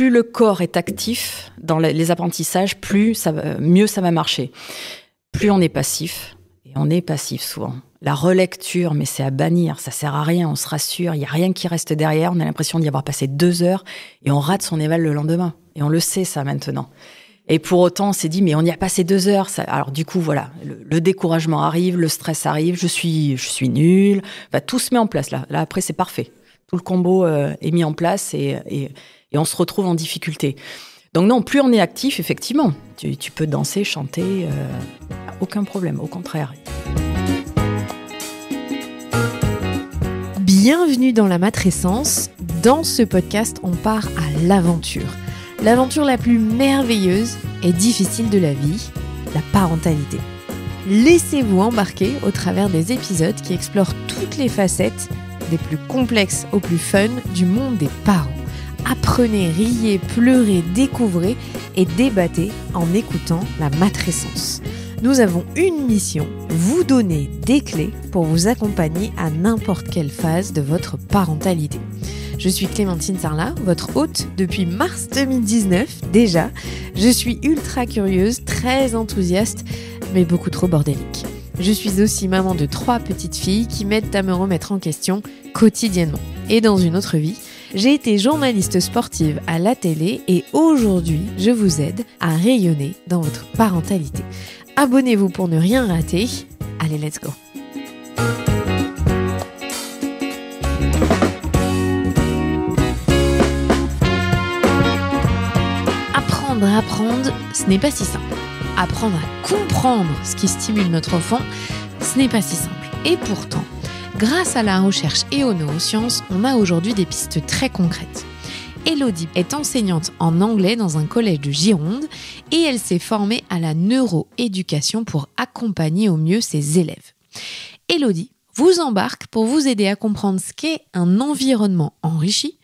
plus le corps est actif dans les apprentissages, mieux ça va marcher. Plus on est passif, et on est passif souvent. La relecture, mais c'est à bannir, ça sert à rien, on se rassure, il n'y a rien qui reste derrière, on a l'impression d'y avoir passé 2 heures et on rate son éval le lendemain. Et on le sait ça maintenant. Et pour autant, on s'est dit, mais on y a passé 2 heures. Alors du coup, voilà, le découragement arrive, le stress arrive, je suis nulle. Enfin, tout se met en place là. Là, après, c'est parfait. Tout le combo est mis en place et on se retrouve en difficulté. Donc non, plus on est actif, effectivement, tu peux danser, chanter, aucun problème, au contraire. Bienvenue dans la matrescence. Dans ce podcast, on part à l'aventure. L'aventure la plus merveilleuse et difficile de la vie, la parentalité. Laissez-vous embarquer au travers des épisodes qui explorent toutes les facettes, des plus complexes aux plus fun, du monde des parents. Apprenez, riez, pleurez, découvrez et débattez en écoutant la matrescence. Nous avons une mission, vous donner des clés pour vous accompagner à n'importe quelle phase de votre parentalité. Je suis Clémentine Sarlat, votre hôte depuis mars 2019 déjà. Je suis ultra curieuse, très enthousiaste, mais beaucoup trop bordélique. Je suis aussi maman de 3 petites filles qui m'aident à me remettre en question quotidiennement. Et dans une autre vie, j'ai été journaliste sportive à la télé et aujourd'hui, je vous aide à rayonner dans votre parentalité. Abonnez-vous pour ne rien rater. Allez, let's go. Apprendre, ce n'est pas si simple. Apprendre à comprendre ce qui stimule notre enfant, ce n'est pas si simple. Et pourtant, grâce à la recherche et aux neurosciences, on a aujourd'hui des pistes très concrètes. Élodie est enseignante en anglais dans un collège de Gironde et elle s'est formée à la neuroéducation pour accompagner au mieux ses élèves. Élodie vous embarque pour vous aider à comprendre ce qu'est un environnement enrichi,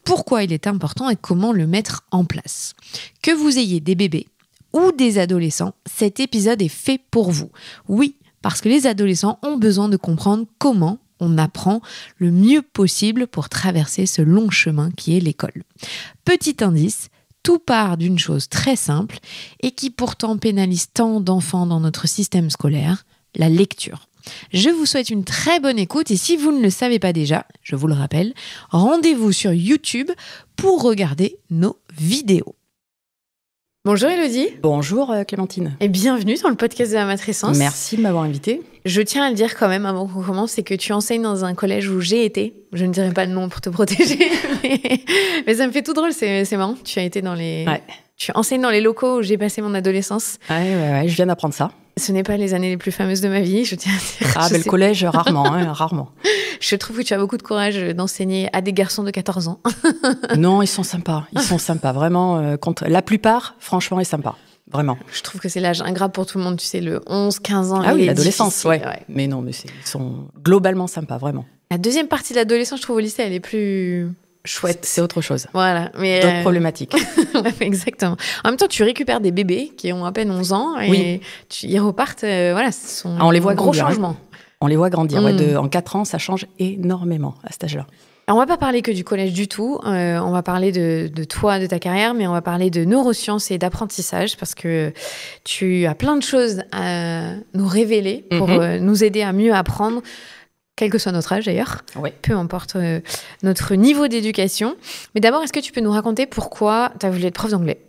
pourquoi il est important et comment le mettre en place. Que vous ayez des bébés ou des adolescents, cet épisode est fait pour vous. Oui, parce que les adolescents ont besoin de comprendre comment on apprend le mieux possible pour traverser ce long chemin qui est l'école. Petit indice, tout part d'une chose très simple et qui pourtant pénalise tant d'enfants dans notre système scolaire, la lecture. Je vous souhaite une très bonne écoute et si vous ne le savez pas déjà, je vous le rappelle, rendez-vous sur YouTube pour regarder nos vidéos. Bonjour Élodie. Bonjour Clémentine. Et bienvenue dans le podcast de la matrescence. Merci de m'avoir invitée. Je tiens à le dire quand même avant qu'on commence, c'est que tu enseignes dans un collège où j'ai été. Je ne dirai pas le nom pour te protéger, mais ça me fait tout drôle, c'est marrant. Tu as été dans les... Ouais. Tu enseignes dans les locaux où j'ai passé mon adolescence. Ouais, je viens d'apprendre ça. Ce n'est pas les années les plus fameuses de ma vie, je tiens à dire. Ah, le collège, rarement, rarement. Je trouve que tu as beaucoup de courage d'enseigner à des garçons de 14 ans. Non, ils sont sympas, vraiment. La plupart, franchement, est sympa, vraiment. Je trouve que c'est l'âge ingrat pour tout le monde, tu sais, le 11, 15 ans. Ah oui, l'adolescence, ouais. Mais non, ils sont globalement sympas, vraiment. La deuxième partie de l'adolescence, je trouve, au lycée, elle est plus... chouette. C'est autre chose. Voilà. Mais d'autres problématiques. Ouais, exactement. En même temps, tu récupères des bébés qui ont à peine 11 ans et ils repartent. Voilà, ce sont on les voit gros grandir, changements. Hein. On les voit grandir. Ouais, en 4 ans, ça change énormément à cet âge-là. Alors, on va pas parler que du collège du tout. On va parler de toi, de ta carrière, mais on va parler de neurosciences et d'apprentissage parce que tu as plein de choses à nous révéler pour nous aider à mieux apprendre. Quel que soit notre âge d'ailleurs, peu importe notre niveau d'éducation. Mais d'abord, est-ce que tu peux nous raconter pourquoi tu as voulu être prof d'anglais ?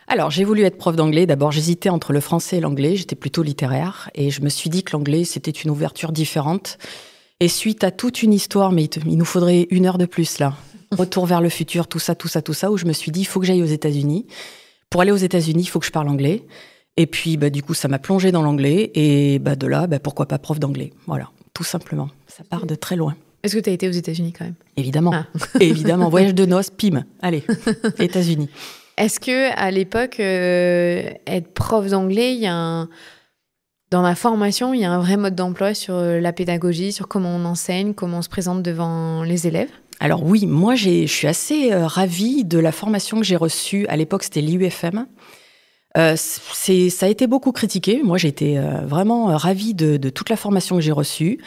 Alors, j'ai voulu être prof d'anglais. D'abord, j'hésitais entre le français et l'anglais. J'étais plutôt littéraire. Et je me suis dit que l'anglais, c'était une ouverture différente. Et suite à toute une histoire, mais il nous faudrait 1 heure de plus là. Retour vers le futur, tout ça, où je me suis dit, il faut que j'aille aux États-Unis. Pour aller aux États-Unis, il faut que je parle anglais. Et puis, du coup, ça m'a plongée dans l'anglais. Et de là, pourquoi pas prof d'anglais ? Voilà, tout simplement. Ça part de très loin. Est-ce que tu as été aux États-Unis quand même ? Évidemment. Évidemment. Voyage de noces, pim. Allez, États-Unis. Est-ce qu'à l'époque, être prof d'anglais, dans la formation, il y a un vrai mode d'emploi sur la pédagogie, sur comment on enseigne, comment on se présente devant les élèves ? Alors oui, moi, je suis assez ravie de la formation que j'ai reçue. À l'époque, c'était l'IUFM. Ça a été beaucoup critiqué. Moi, j'ai été vraiment ravie de toute la formation que j'ai reçue.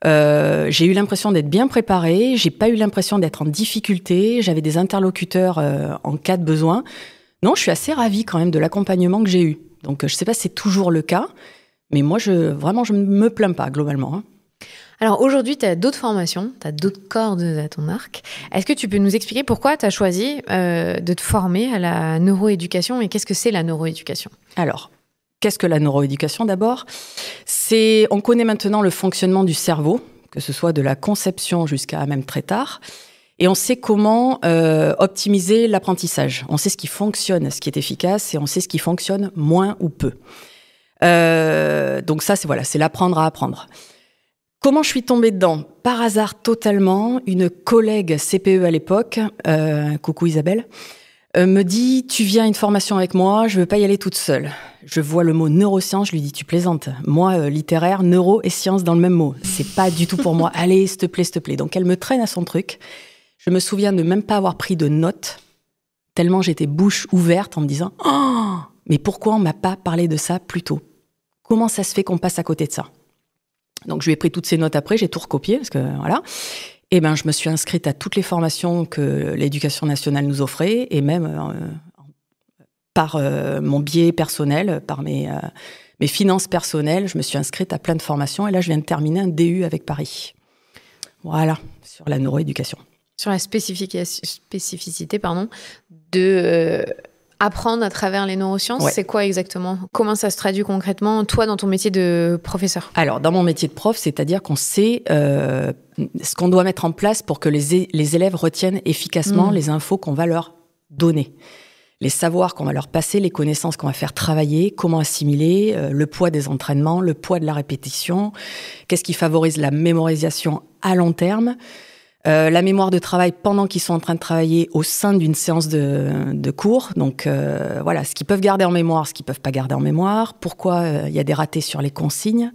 J'ai eu l'impression d'être bien préparée, j'ai pas eu l'impression d'être en difficulté, j'avais des interlocuteurs en cas de besoin. Non, je suis assez ravie quand même de l'accompagnement que j'ai eu. Donc, je sais pas si c'est toujours le cas, mais moi, je ne me plains pas globalement, hein. Alors aujourd'hui, tu as d'autres formations, tu as d'autres cordes à ton arc. Est-ce que tu peux nous expliquer pourquoi tu as choisi de te former à la neuroéducation et qu'est-ce que c'est la neuroéducation ? Alors, qu'est-ce que la neuroéducation d'abord ? On connaît maintenant le fonctionnement du cerveau, que ce soit de la conception jusqu'à même très tard, et on sait comment optimiser l'apprentissage. On sait ce qui fonctionne, ce qui est efficace, et on sait ce qui fonctionne moins ou peu. Donc ça, c'est l'apprendre à apprendre. Comment je suis tombée dedans ? Par hasard totalement, une collègue CPE à l'époque, coucou Isabelle, me dit « Tu viens à une formation avec moi, je veux pas y aller toute seule ». Je vois le mot neurosciences, je lui dis « Tu plaisantes ». Moi, littéraire, neuro et science dans le même mot. C'est pas du tout pour moi. Allez, s'il te plaît. Donc elle me traîne à son truc. Je me souviens de même pas avoir pris de notes, tellement j'étais bouche ouverte en me disant « Oh, mais pourquoi on m'a pas parlé de ça plus tôt ? Comment ça se fait qu'on passe à côté de ça ?» Donc, je lui ai pris toutes ces notes après, j'ai tout recopié, parce que voilà. Et je me suis inscrite à toutes les formations que l'Éducation nationale nous offrait, et même par mon biais personnel, par mes finances personnelles, je me suis inscrite à plein de formations, et là, je viens de terminer un DU avec Paris. Voilà, sur la neuroéducation. Sur la spécificité de... apprendre à travers les neurosciences, ouais. C'est quoi exactement ? Comment ça se traduit concrètement, toi, dans ton métier de professeur ? Alors, dans mon métier de prof, c'est-à-dire qu'on sait ce qu'on doit mettre en place pour que les élèves retiennent efficacement les infos qu'on va leur donner. Les savoirs qu'on va leur passer, les connaissances qu'on va faire travailler, comment assimiler, le poids des entraînements, le poids de la répétition, qu'est-ce qui favorise la mémorisation à long terme. La mémoire de travail pendant qu'ils sont en train de travailler au sein d'une séance de cours. Donc voilà, ce qu'ils peuvent garder en mémoire, ce qu'ils peuvent pas garder en mémoire. Pourquoi il y a des ratés sur les consignes.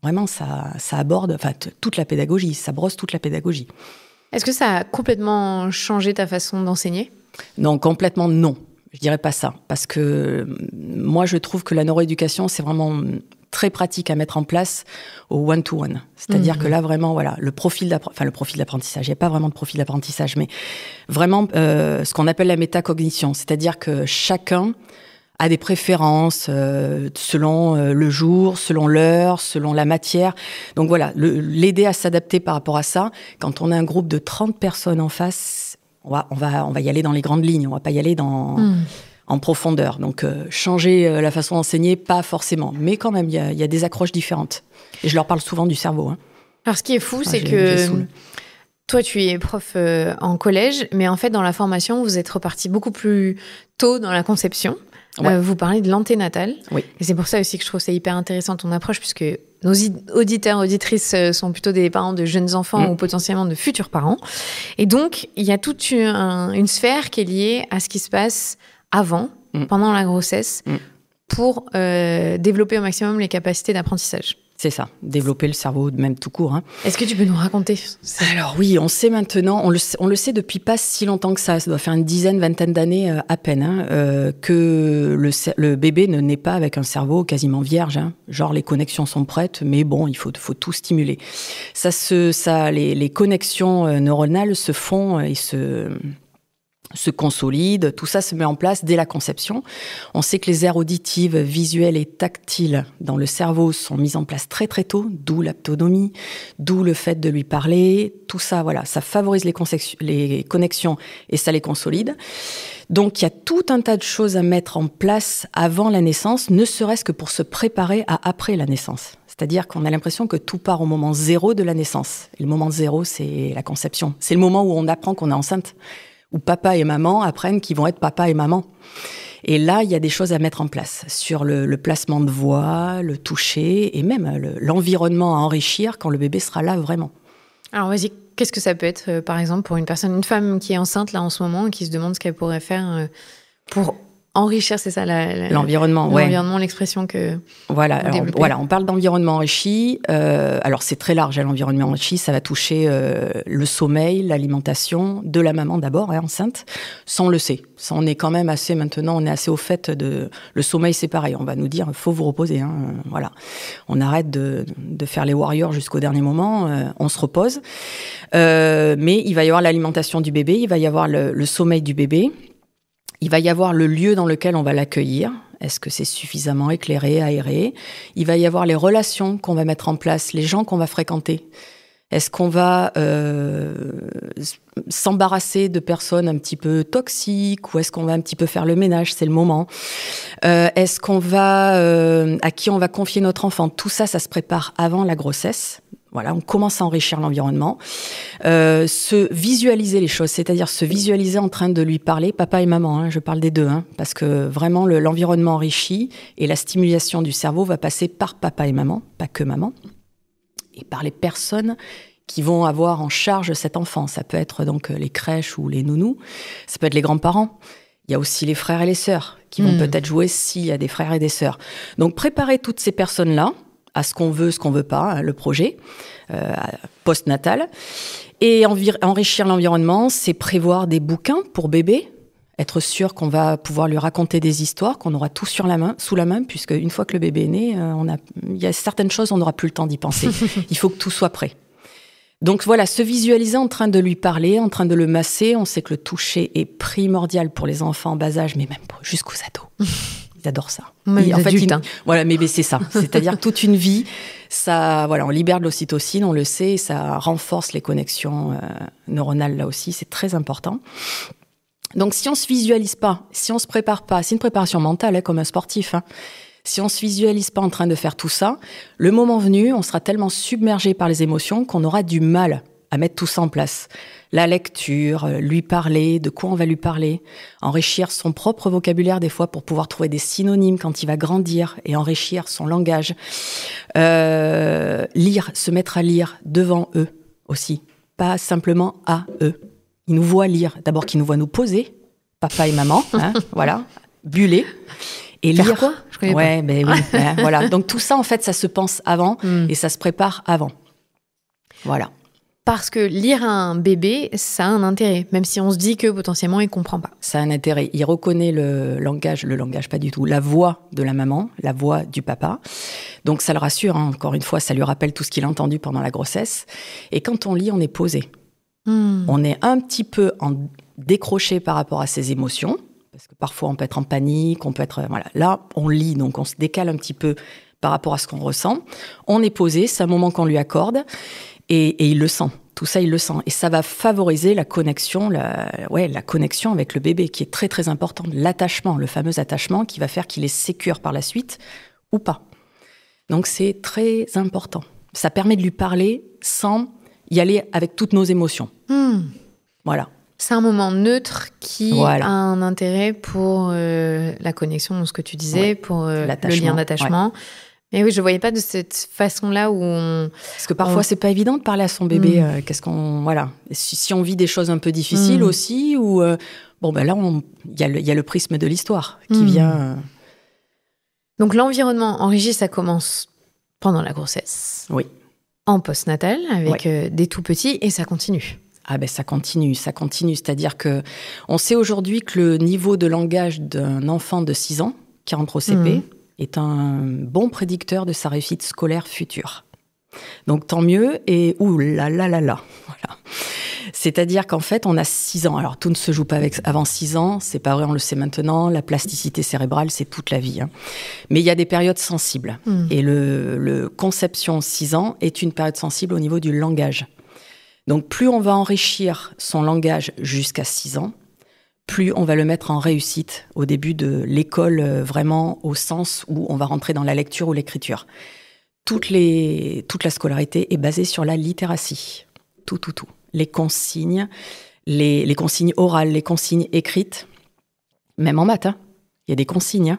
Vraiment, ça aborde toute la pédagogie, ça brosse toute la pédagogie. Est-ce que ça a complètement changé ta façon d'enseigner ? Non, complètement non. Je dirais pas ça. Parce que moi, je trouve que la neuroéducation, c'est vraiment très pratique à mettre en place au one-to-one. C'est-à-dire que là, vraiment, voilà, le profil d'apprentissage, il n'y a pas vraiment de profil d'apprentissage, mais vraiment ce qu'on appelle la métacognition. C'est-à-dire que chacun a des préférences selon le jour, selon l'heure, selon la matière. Donc voilà, l'aider à s'adapter par rapport à ça. Quand on a un groupe de 30 personnes en face, on va y aller dans les grandes lignes, on va pas y aller en profondeur. Donc, changer la façon d'enseigner, pas forcément. Mais quand même, il y a des accroches différentes. Et je leur parle souvent du cerveau. Hein. Alors, ce qui est fou, c'est que toi, tu es prof en collège, mais en fait, dans la formation, vous êtes reparti beaucoup plus tôt dans la conception. Ouais. Vous parlez de l'anténatal. Oui. Et c'est pour ça aussi que je trouve ça hyper intéressant, ton approche, puisque nos auditeurs, auditrices sont plutôt des parents de jeunes enfants ou potentiellement de futurs parents. Et donc, il y a toute une sphère qui est liée à ce qui se passe avant, pendant la grossesse, pour développer au maximum les capacités d'apprentissage. C'est ça, développer le cerveau même tout court. Hein. Est-ce que tu peux nous raconter ? Alors oui, on sait maintenant, on le sait depuis pas si longtemps que ça doit faire une dizaine, vingtaine d'années à peine, que le bébé ne naît pas avec un cerveau quasiment vierge. Hein. Genre les connexions sont prêtes, mais bon, il faut tout stimuler. Les connexions neuronales se font et se consolide, tout ça se met en place dès la conception. On sait que les aires auditives, visuelles et tactiles dans le cerveau sont mises en place très très tôt, d'où l'aptonomie, d'où le fait de lui parler. Tout ça, voilà, ça favorise les connexions et ça les consolide. Donc il y a tout un tas de choses à mettre en place avant la naissance, ne serait-ce que pour se préparer à après la naissance. C'est-à-dire qu'on a l'impression que tout part au moment zéro de la naissance. Et le moment zéro, c'est la conception. C'est le moment où on apprend qu'on est enceinte, où papa et maman apprennent qu'ils vont être papa et maman. Et là, il y a des choses à mettre en place sur le placement de voix, le toucher et même l'environnement à enrichir quand le bébé sera là vraiment. Alors vas-y, qu'est-ce que ça peut être, par exemple, pour une femme qui est enceinte là en ce moment et qui se demande ce qu'elle pourrait faire pour Enrichir, c'est ça l'environnement, l'environnement, l'expression que voilà. Alors, voilà, on parle d'environnement enrichi. Alors c'est très large, l'environnement enrichi, ça va toucher le sommeil, l'alimentation de la maman d'abord, enceinte. Ça on le sait. Ça on est quand même assez maintenant, on est assez au fait de le sommeil, c'est pareil. On va nous dire faut vous reposer. Voilà, on arrête de faire les warriors jusqu'au dernier moment. On se repose. Mais il va y avoir l'alimentation du bébé, il va y avoir le sommeil du bébé. Il va y avoir le lieu dans lequel on va l'accueillir. Est-ce que c'est suffisamment éclairé, aéré? Il va y avoir les relations qu'on va mettre en place, les gens qu'on va fréquenter. Est-ce qu'on va s'embarrasser de personnes un petit peu toxiques ou est-ce qu'on va un petit peu faire le ménage? C'est le moment. Est-ce qu'on va à qui on va confier notre enfant? Tout ça, ça se prépare avant la grossesse. Voilà, on commence à enrichir l'environnement. Se visualiser les choses, c'est-à-dire se visualiser en train de lui parler, papa et maman, je parle des deux, parce que vraiment l'environnement enrichi et la stimulation du cerveau va passer par papa et maman, pas que maman, et par les personnes qui vont avoir en charge cet enfant. Ça peut être donc les crèches ou les nounous, ça peut être les grands-parents. Il y a aussi les frères et les sœurs qui vont peut-être jouer s'il y a des frères et des sœurs. Donc préparer toutes ces personnes-là à ce qu'on veut pas, le projet post-natal. Et enrichir l'environnement, c'est prévoir des bouquins pour bébé, être sûr qu'on va pouvoir lui raconter des histoires, qu'on aura tout sous la main, puisque une fois que le bébé est né, il y a certaines choses, on n'aura plus le temps d'y penser. Il faut que tout soit prêt. Donc voilà, se visualiser en train de lui parler, en train de le masser. On sait que le toucher est primordial pour les enfants en bas âge, mais même jusqu'aux ados. Ils adorent ça. Voilà, mais c'est ça. C'est-à-dire toute une vie, ça, voilà, on libère de l'ocytocine, on le sait, ça renforce les connexions neuronales là aussi. C'est très important. Donc si on se visualise pas, si on se prépare pas, c'est une préparation mentale comme un sportif. Si on se visualise pas en train de faire tout ça, le moment venu, on sera tellement submergé par les émotions qu'on aura du mal à mettre tout ça en place. La lecture, lui parler, de quoi on va lui parler, enrichir son propre vocabulaire des fois pour pouvoir trouver des synonymes quand il va grandir et enrichir son langage. Lire, se mettre à lire devant eux aussi, pas simplement à eux. Ils nous voient lire, d'abord qu'ils nous voient nous poser, papa et maman, voilà, buller. Et faire lire quoi? Je connais pas. Mais oui, voilà. Donc tout ça, en fait, ça se pense avant et ça se prépare avant. Voilà. Parce que lire à un bébé, ça a un intérêt, même si on se dit que potentiellement il comprend pas. Ça a un intérêt. Il reconnaît le langage pas du tout, la voix de la maman, la voix du papa. Donc ça le rassure, encore une fois, ça lui rappelle tout ce qu'il a entendu pendant la grossesse. Et quand on lit, on est posé. On est un petit peu décroché par rapport à ses émotions. Parce que parfois, on peut être en panique, on peut être... Voilà. Là, on lit, donc on se décale un petit peu par rapport à ce qu'on ressent. On est posé, c'est un moment qu'on lui accorde, et il le sent. Tout ça, il le sent. Et ça va favoriser la connexion, la connexion avec le bébé, qui est très, très importante. L'attachement, le fameux attachement qui va faire qu'il est sécure par la suite ou pas. Donc, c'est très important. Ça permet de lui parler sans y aller avec toutes nos émotions. Voilà. C'est un moment neutre qui a un intérêt pour la connexion, ce que tu disais, pour le lien d'attachement. Ouais. Mais oui, je ne voyais pas de cette façon-là où on... Parce que parfois, c'est pas évident de parler à son bébé. Voilà. Si on vit des choses un peu difficiles aussi, ou... là, il y a le prisme de l'histoire qui vient... Donc, l'environnement enrichi, ça commence pendant la grossesse. Oui. En postnatal, avec des tout-petits, et ça continue. Ah ben ça continue. C'est-à-dire que on sait aujourd'hui que le niveau de langage d'un enfant de 6 ans qui rentre au CP est un bon prédicteur de sa réussite scolaire future. Donc tant mieux, et voilà. C'est-à-dire qu'en fait, on a 6 ans. Alors tout ne se joue pas avant 6 ans, c'est pas vrai, on le sait maintenant. La plasticité cérébrale, c'est toute la vie. Mais il y a des périodes sensibles. Et le conception 6 ans est une période sensible au niveau du langage. Donc, plus on va enrichir son langage jusqu'à 6 ans, plus on va le mettre en réussite au début de l'école, vraiment au sens où on va rentrer dans la lecture ou l'écriture. Toute la scolarité est basée sur la littératie. Tout. Les consignes, les consignes orales, les consignes écrites, même en maths, il y a des consignes.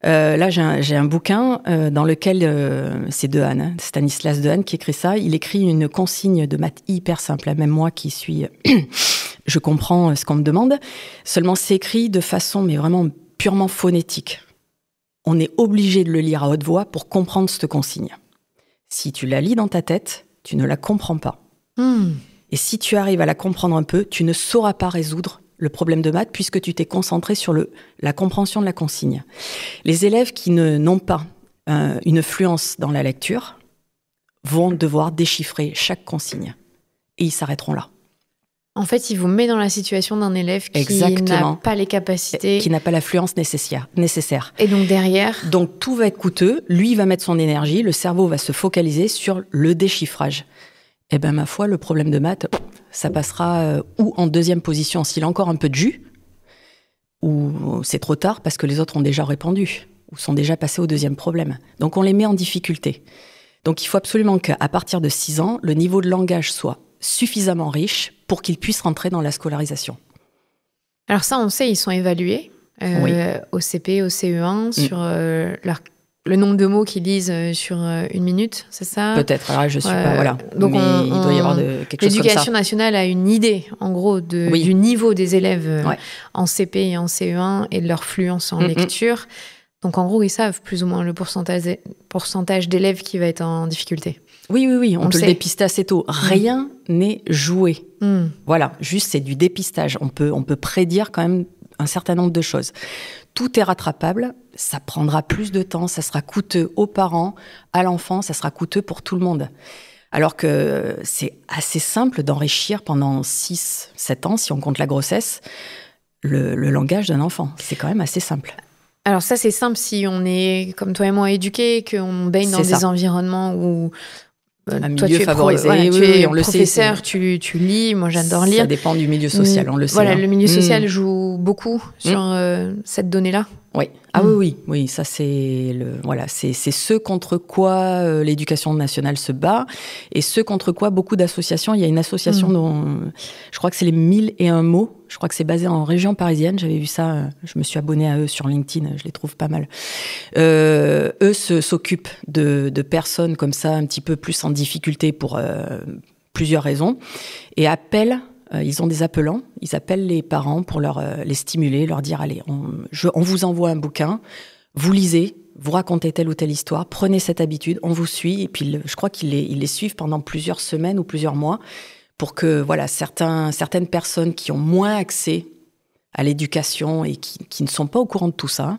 Là, j'ai un bouquin dans lequel, c'est Dehaene, Stanislas Dehaene qui écrit ça. Il écrit une consigne de maths hyper simple. Même moi qui suis... je comprends ce qu'on me demande. Seulement, c'est écrit de façon mais vraiment purement phonétique. On est obligé de le lire à haute voix pour comprendre cette consigne. Si tu la lis dans ta tête, tu ne la comprends pas. Et si tu arrives à la comprendre un peu, tu ne sauras pas résoudre le problème de maths puisque tu t'es concentré sur la compréhension de la consigne. Les élèves qui n'ont pas une fluence dans la lecture vont devoir déchiffrer chaque consigne. Et ils s'arrêteront là. En fait, il vous met dans la situation d'un élève qui n'a pas les capacités. Qui n'a pas la fluence nécessaire. Et donc derrière... Donc tout va être coûteux. Lui, il va mettre son énergie. Le cerveau va se focaliser sur le déchiffrage. Eh bien, ma foi, le problème de maths, ça passera ou en deuxième position s'il a encore un peu de jus, ou c'est trop tard parce que les autres ont déjà répondu, ou sont déjà passés au deuxième problème. Donc on les met en difficulté. Donc il faut absolument qu'à partir de 6 ans, le niveau de langage soit suffisamment riche pour qu'ils puissent rentrer dans la scolarisation. Alors ça, on sait, ils sont évalués oui. Au CP, au CE1, sur le nombre de mots qu'ils lisent sur 1 minute, c'est ça ? Peut-être, alors je ne suis pas... Voilà. Donc mais il doit y avoir quelque chose comme ça. L'éducation nationale a une idée, en gros, du niveau des élèves en CP et en CE1 et de leur fluence en lecture. Donc en gros, ils savent plus ou moins le pourcentage d'élèves qui va être en difficulté. Oui, on peut le dépister assez tôt. Rien n'est joué. Voilà, juste c'est du dépistage. On peut prédire quand même un certain nombre de choses. Tout est rattrapable, ça prendra plus de temps, ça sera coûteux aux parents, à l'enfant, ça sera coûteux pour tout le monde. Alors que c'est assez simple d'enrichir pendant 6-7 ans, si on compte la grossesse, le langage d'un enfant. C'est quand même assez simple. Alors ça, c'est simple si on est, comme toi et moi, éduqués, qu'on baigne dans des environnements où... un toi, milieu favorisé, tu es on le professeur, sait. tu lis, moi j'adore lire. Ça dépend du milieu social, on le sait. Voilà, le milieu social joue beaucoup sur cette donnée-là. Oui. Ah oui, ça c'est c'est ce contre quoi l'éducation nationale se bat et ce contre quoi beaucoup d'associations. Il y a une association dont je crois que c'est les 1001 mots. Je crois que c'est basé en région parisienne. J'avais vu ça. Je me suis abonnée à eux sur LinkedIn. Je les trouve pas mal. Eux s'occupent de personnes comme ça, un petit peu plus en difficulté pour plusieurs raisons, et appellent. Ils ont des appelants, ils appellent les parents pour les stimuler, leur dire « Allez, on vous envoie un bouquin, vous lisez, vous racontez telle ou telle histoire, prenez cette habitude, on vous suit. » Et puis je crois qu'ils les suivent pendant plusieurs semaines ou plusieurs mois pour que certaines personnes qui ont moins accès à l'éducation et qui ne sont pas au courant de tout ça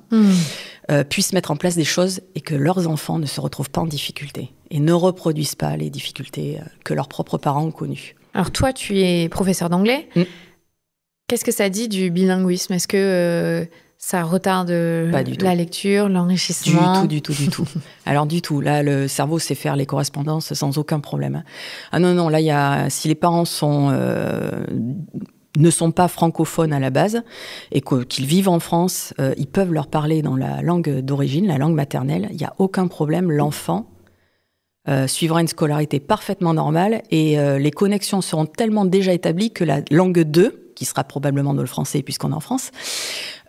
puissent mettre en place des choses et que leurs enfants ne se retrouvent pas en difficulté et ne reproduisent pas les difficultés que leurs propres parents ont connues. Alors toi, tu es professeur d'anglais. Qu'est-ce que ça dit du bilinguisme ? Est-ce que ça retarde la lecture, l'enrichissement ? Du tout. Alors du tout. Là, le cerveau sait faire les correspondances sans aucun problème. Ah non, là, si les parents ne sont pas francophones à la base et qu'ils vivent en France, ils peuvent leur parler dans la langue d'origine, la langue maternelle. Il n'y a aucun problème. L'enfant suivra une scolarité parfaitement normale et les connexions seront tellement déjà établies que la langue 2, qui sera probablement le français puisqu'on est en France,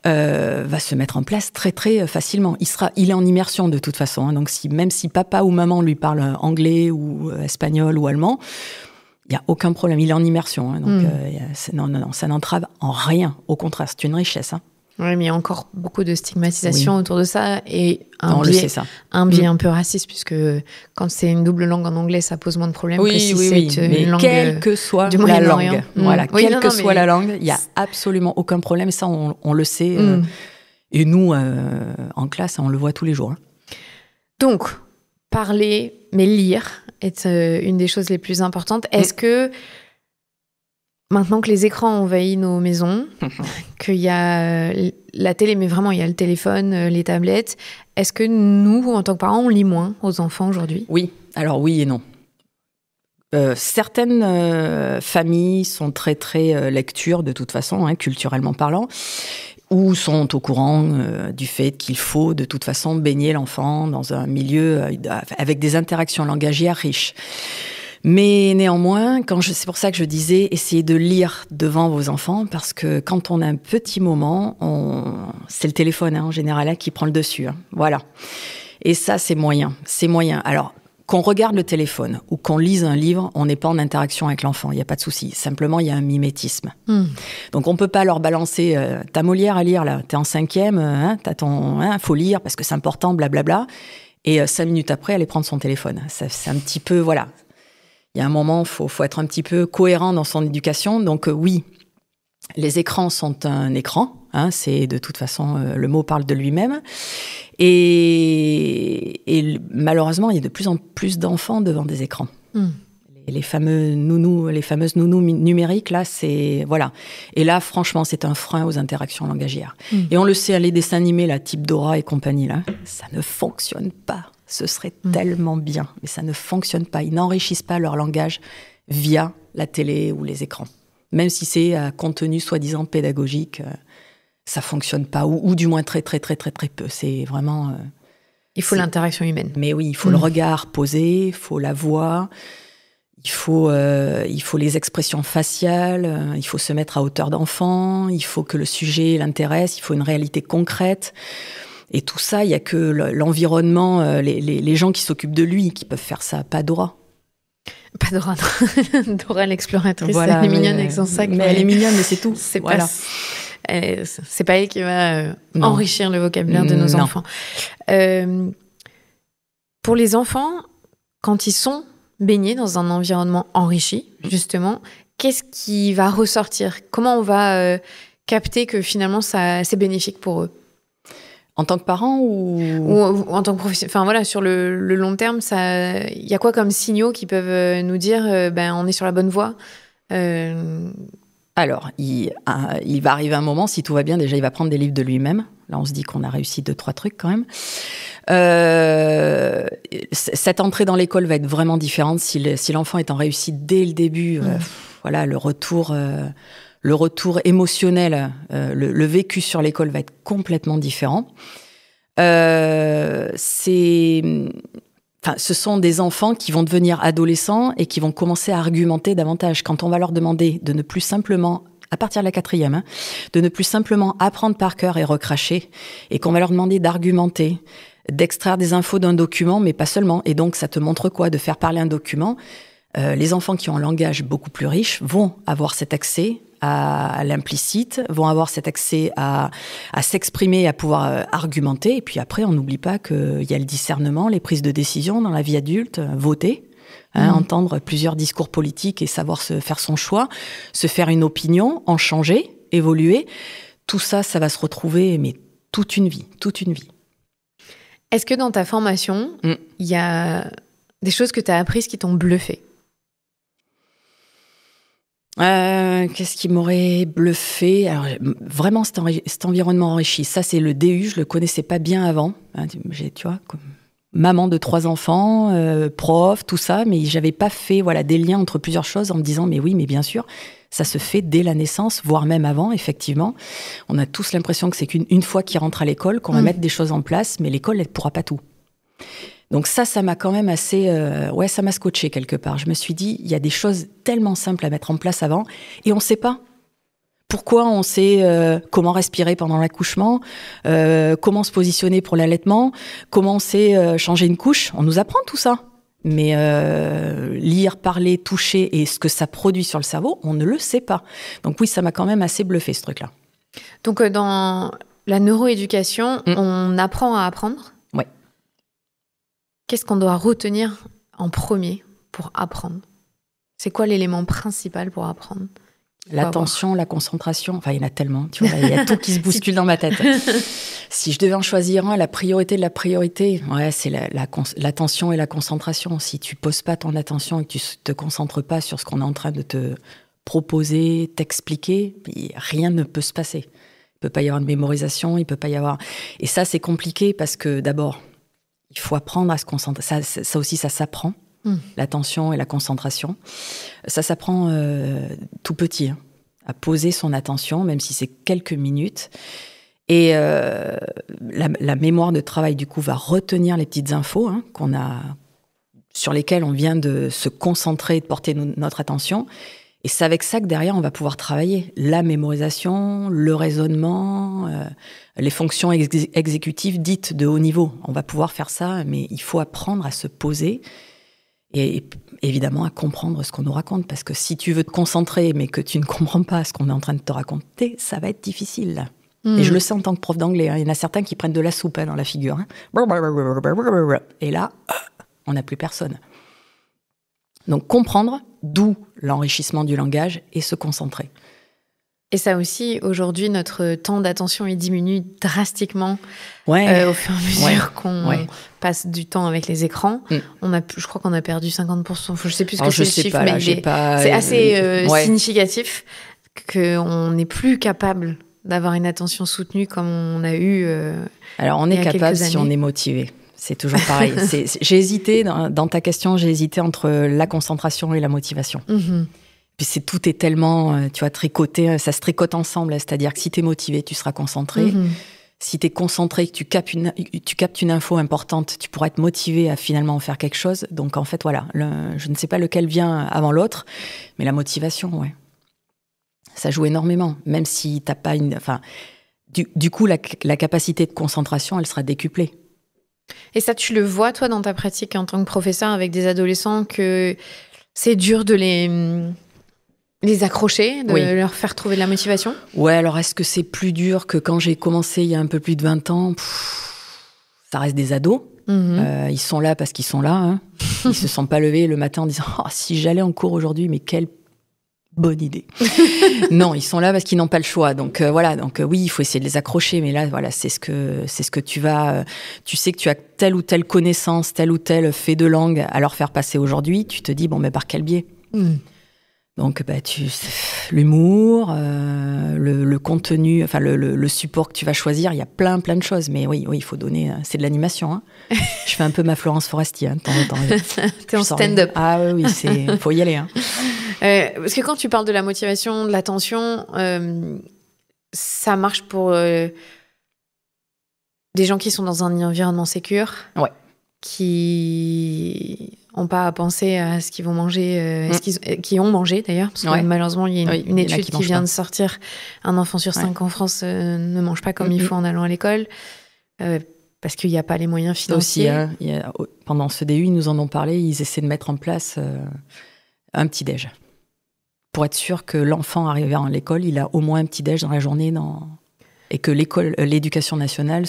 va se mettre en place très très facilement. Il est en immersion de toute façon, hein, donc même si papa ou maman lui parle anglais ou espagnol ou allemand, il n'y a aucun problème, il est en immersion. Hein, donc non, ça n'entrave en rien, au contraire, c'est une richesse. Hein. Oui, mais il y a encore beaucoup de stigmatisation autour de ça et un biais un peu raciste, puisque quand c'est une double langue en anglais, ça pose moins de problèmes que si c'est une langue quelle que soit la langue. Voilà, quelle que soit la langue, il n'y a absolument aucun problème. Et ça, on le sait. Et nous, en classe, on le voit tous les jours. Hein. Donc, parler, mais lire est une des choses les plus importantes. Est-ce que... Maintenant que les écrans ont envahi nos maisons, qu'il y a la télé, mais vraiment il y a le téléphone, les tablettes, est-ce que nous, en tant que parents, on lit moins aux enfants aujourd'hui ? Oui, alors oui et non. Certaines familles sont très très lecture de toute façon, hein, culturellement parlant, ou sont au courant du fait qu'il faut de toute façon baigner l'enfant dans un milieu avec des interactions langagières riches. Mais néanmoins, c'est pour ça que je disais, essayez de lire devant vos enfants, parce que quand on a un petit moment, c'est le téléphone en général qui prend le dessus. Hein, voilà. Et ça, c'est moyen. Alors, qu'on regarde le téléphone ou qu'on lise un livre, on n'est pas en interaction avec l'enfant, il n'y a pas de souci. Simplement, il y a un mimétisme. Donc, on ne peut pas leur balancer « t'as Molière à lire, là, t'es en 5e, t'as ton... faut lire parce que c'est important, blablabla ». Et 5 minutes après, aller prendre son téléphone. C'est un petit peu, voilà. Il y a un moment, faut être un petit peu cohérent dans son éducation. Donc oui, les écrans sont un écran. C'est de toute façon, le mot parle de lui-même. Et malheureusement, il y a de plus en plus d'enfants devant des écrans. Les fameuses nounous numériques, là, c'est... Voilà. Et là, franchement, c'est un frein aux interactions langagières. Et on le sait, les dessins animés, là, type Dora et compagnie, là, ça ne fonctionne pas. Ce serait tellement bien, mais ça ne fonctionne pas. Ils n'enrichissent pas leur langage via la télé ou les écrans. Même si c'est à contenu soi-disant pédagogique, ça fonctionne pas, ou du moins très, très, très, très, très peu. C'est vraiment... il faut l'interaction humaine. Mais oui, il faut le regard posé, il faut la voix... Il faut les expressions faciales, il faut se mettre à hauteur d'enfant, il faut que le sujet l'intéresse, il faut une réalité concrète. Et tout ça, il n'y a que l'environnement, les gens qui s'occupent de lui qui peuvent faire ça, pas Dora. Pas Dora, non. Dora l'exploratrice, voilà, elle est mignonne avec son sac. Mais elle est mignonne, mais c'est tout. C'est pas elle qui va enrichir le vocabulaire de nos enfants. Pour les enfants, quand ils sont baignés dans un environnement enrichi, justement, qu'est-ce qui va ressortir? Comment on va capter que finalement c'est bénéfique pour eux? En tant que parent ou en tant que professionnel? Enfin voilà, sur le long terme, il y a quoi comme signaux qui peuvent nous dire on est sur la bonne voie? Alors, il va arriver un moment, si tout va bien, déjà il va prendre des livres de lui-même. Là, on se dit qu'on a réussi 2-3 trucs quand même. Cette entrée dans l'école va être vraiment différente si l'enfant est en réussite dès le début. Voilà, le retour émotionnel, le vécu sur l'école va être complètement différent. Ce sont des enfants qui vont devenir adolescents et qui vont commencer à argumenter davantage. Quand on va leur demander de ne plus simplement, à partir de la 4e, de ne plus simplement apprendre par cœur et recracher, et qu'on va leur demander d'argumenter, d'extraire des infos d'un document, mais pas seulement. Et donc, ça te montre quoi? De faire parler un document. Les enfants qui ont un langage beaucoup plus riche vont avoir cet accès à l'implicite, vont avoir cet accès à s'exprimer, à pouvoir argumenter. Et puis après, on n'oublie pas qu'il y a le discernement, les prises de décision dans la vie adulte, voter, entendre plusieurs discours politiques et savoir se faire son choix, se faire une opinion, en changer, évoluer. Tout ça, ça va se retrouver, mais toute une vie, toute une vie. Est-ce que dans ta formation, il y a des choses que tu as apprises qui t'ont bluffé? Qu'est-ce qui m'aurait bluffé? Alors, vraiment, cet environnement enrichi. Ça, c'est le DU, je le connaissais pas bien avant. Tu vois, comme maman de 3 enfants, prof, tout ça, mais j'avais pas fait des liens entre plusieurs choses en me disant, mais oui, mais bien sûr, ça se fait dès la naissance, voire même avant, effectivement. On a tous l'impression que c'est qu'une fois qu'il rentre à l'école, qu'on va mettre des choses en place, mais l'école, elle ne pourra pas tout. Donc ça m'a quand même assez... ça m'a scotché quelque part. Je me suis dit, il y a des choses tellement simples à mettre en place avant, et on ne sait pas. Pourquoi on sait comment respirer pendant l'accouchement, comment se positionner pour l'allaitement, comment on sait changer une couche. On nous apprend tout ça. Mais lire, parler, toucher et ce que ça produit sur le cerveau, on ne le sait pas. Donc oui, ça m'a quand même assez bluffé, ce truc-là. Donc dans la neuroéducation, on apprend à apprendre? Oui. Qu'est-ce qu'on doit retenir en premier pour apprendre? C'est quoi l'élément principal pour apprendre? L'attention, la concentration, enfin il y en a tellement, tu vois, il y a tout qui se bouscule dans ma tête. Si je devais en choisir un, la priorité de la priorité, c'est l'attention et la concentration. Si tu poses pas ton attention et que tu te concentres pas sur ce qu'on est en train de te proposer, t'expliquer, rien ne peut se passer. Il peut pas y avoir de mémorisation, il peut pas y avoir... Et ça, c'est compliqué parce que d'abord, il faut apprendre à se concentrer. Ça aussi, ça s'apprend. L'attention et la concentration. Ça s'apprend tout petit, à poser son attention, même si c'est quelques minutes. Et la mémoire de travail, du coup, va retenir les petites infos sur lesquelles on vient de se concentrer et de porter notre attention. Et c'est avec ça que derrière, on va pouvoir travailler. La mémorisation, le raisonnement, les fonctions exécutives dites de haut niveau. On va pouvoir faire ça, mais il faut apprendre à se poser Et évidemment, à comprendre ce qu'on nous raconte. Parce que si tu veux te concentrer, mais que tu ne comprends pas ce qu'on est en train de te raconter, ça va être difficile. Et je le sais en tant que prof d'anglais. Il y en a certains qui prennent de la soupe dans la figure. Et là, on n'a plus personne. Donc, comprendre, d'où l'enrichissement du langage, et se concentrer. Et ça aussi, aujourd'hui, notre temps d'attention, il diminue drastiquement au fur et à mesure qu'on passe du temps avec les écrans. Je crois qu'on a perdu 50%. Je ne sais plus ce que c'est le chiffre, mais c'est assez significatif qu'on n'est plus capable d'avoir une attention soutenue comme on a eu Alors, on est capable si on est motivé. C'est toujours pareil. J'ai hésité, dans ta question, j'ai hésité entre la concentration et la motivation. Puis tout est tellement, tu vois, tricoté, ça se tricote ensemble. C'est-à-dire que si tu es motivé, tu seras concentré. Si tu es concentré, que tu captes une info importante, tu pourras être motivé à finalement en faire quelque chose. Donc, en fait, voilà, je ne sais pas lequel vient avant l'autre, mais la motivation, ça joue énormément. Même si tu n'as pas une... Enfin, du coup, la capacité de concentration, elle sera décuplée. Et ça, tu le vois, toi, dans ta pratique en tant que professeur avec des adolescents, que c'est dur de les accrocher, de leur faire trouver de la motivation? Ouais, alors est-ce que c'est plus dur que quand j'ai commencé il y a un peu plus de 20 ans? Ça reste des ados. Ils sont là parce qu'ils sont là. Hein. Ils se sont pas levés le matin en disant « si j'allais en cours aujourd'hui, mais quelle bonne idée !» Non, ils sont là parce qu'ils n'ont pas le choix. Donc voilà, oui, il faut essayer de les accrocher. Mais là, voilà, c'est ce que tu vas... tu sais que tu as telle ou telle connaissance, tel ou tel fait de langue à leur faire passer aujourd'hui. Tu te dis, mais par quel biais? Donc, l'humour, le contenu, enfin le support que tu vas choisir, il y a plein de choses. Mais oui, il faut donner. C'est de l'animation. Hein. Je fais un peu ma Florence Foresti, de temps en temps. T'es en stand-up. Ah oui, faut y aller. Hein. Parce que quand tu parles de la motivation, de l'attention, ça marche pour des gens qui sont dans un environnement sécure. Ouais. Qui n'ont pas à penser à ce qu'ils vont manger, qui ont mangé d'ailleurs, parce que malheureusement il y a une étude qui vient de sortir, un enfant sur 5 en France ne mange pas comme il faut en allant à l'école, parce qu'il n'y a pas les moyens financiers. Aussi, pendant ce DU, ils nous en ont parlé, ils essaient de mettre en place un petit-déj, pour être sûr que l'enfant arrivé à l'école, il a au moins un petit-déj dans la journée, et que l'éducation nationale